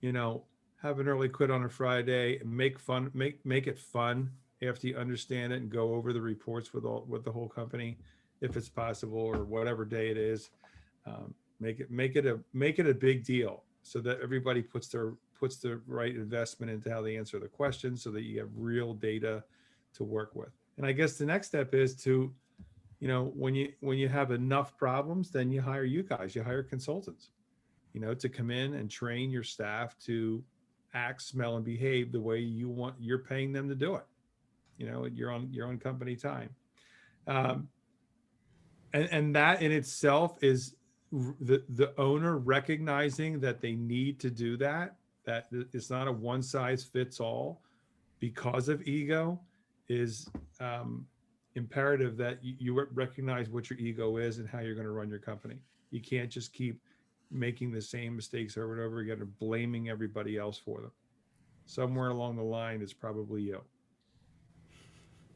S3: have an early quit on a Friday, and make it fun after you understand it, and go over the reports with the whole company, if it's possible, or whatever day it is. Make it a big deal, so that everybody puts the right investment into how they answer the questions, so that you have real data to work with. And I guess the next step is to, when you have enough problems, then you hire consultants, to come in and train your staff to act, smell, and behave the way you're paying them to do it. You're on company time. And that in itself is the owner recognizing that they need to do that it's not a one size fits all because of ego, is imperative that you recognize what your ego is and how you're going to run your company. You can't just keep making the same mistakes over and over again and blaming everybody else for them. Somewhere along the line, it's probably you.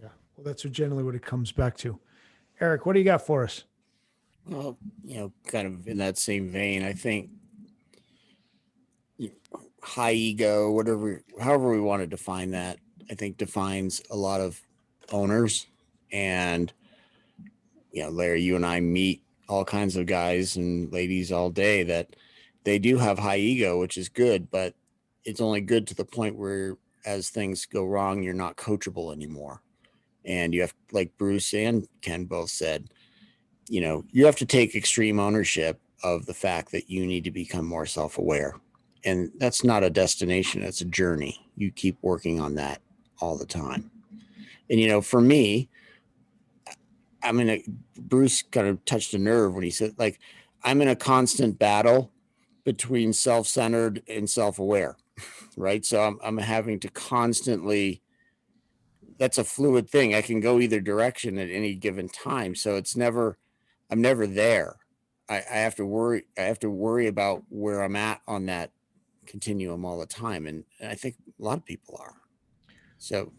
S1: Yeah. Well, that's generally what it comes back to. Eric, what do you got for us?
S2: Well, kind of in that same vein, I think high ego, however we want to define that, I think defines a lot of owners. And, Larry, you and I meet all kinds of guys and ladies all day that they do have high ego, which is good, but it's only good to the point where as things go wrong, you're not coachable anymore. And you have, like Bruce and Ken both said, you have to take extreme ownership of the fact that you need to become more self-aware. And that's not a destination, it's a journey. You keep working on that all the time. And, for me, Bruce kind of touched a nerve when he said, I'm in a constant battle between self-centered and self-aware, right? So I'm having to constantly, that's a fluid thing. I can go either direction at any given time. So I'm never there. I have to worry about where I'm at on that continuum all the time. And I think a lot of people are. So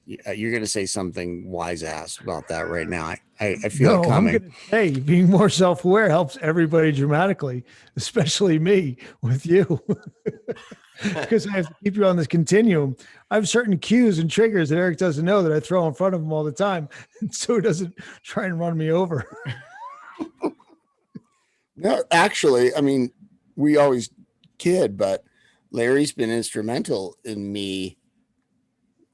S2: you're going to say something wise ass about that right now. I feel it coming.
S1: I'm going to say being more self-aware helps everybody dramatically, especially me with you, because I have to keep you on this continuum. I have certain cues and triggers that Eric doesn't know that I throw in front of him all the time, and so he doesn't try and run me over.
S2: No, actually, we always kid, but Larry's been instrumental in me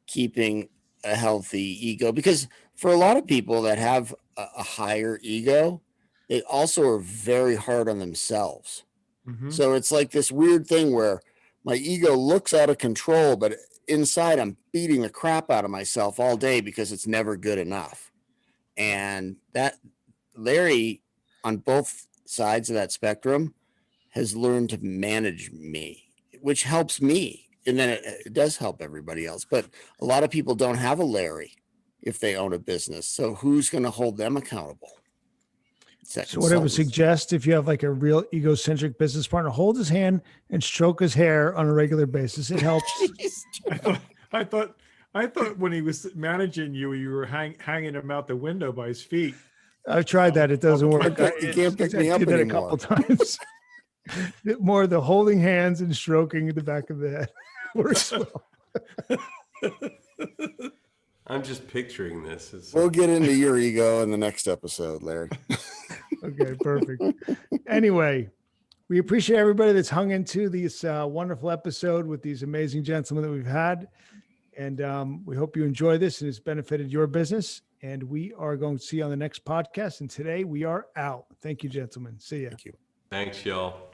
S2: keeping a healthy ego, because for a lot of people that have a higher ego, they also are very hard on themselves. Mm-hmm. So it's like this weird thing where my ego looks out of control, but inside I'm beating the crap out of myself all day because it's never good enough. And that Larry, on both sides of that spectrum, has learned to manage me, which helps me. And then it does help everybody else. But a lot of people don't have a Larry if they own a business. So who's going to hold them accountable?
S1: So what I would suggest, if you have like a real egocentric business partner, hold his hand and stroke his hair on a regular basis. It helps.
S3: I thought when he was managing you, you were hanging him out the window by his feet.
S1: I've tried that. It doesn't work.
S2: You can't pick me up
S1: did that
S2: anymore.
S1: a couple times. More the holding hands and stroking the back of the head works well.
S4: I'm just picturing this.
S2: We'll get into your ego in the next episode, Larry.
S1: Okay, perfect. Anyway, we appreciate everybody that's hung into this wonderful episode with these amazing gentlemen that we've had. And we hope you enjoy this and it's benefited your business. And we are going to see you on the next podcast. And today we are out. Thank you, gentlemen. See ya.
S2: Thank you.
S4: Thanks, y'all.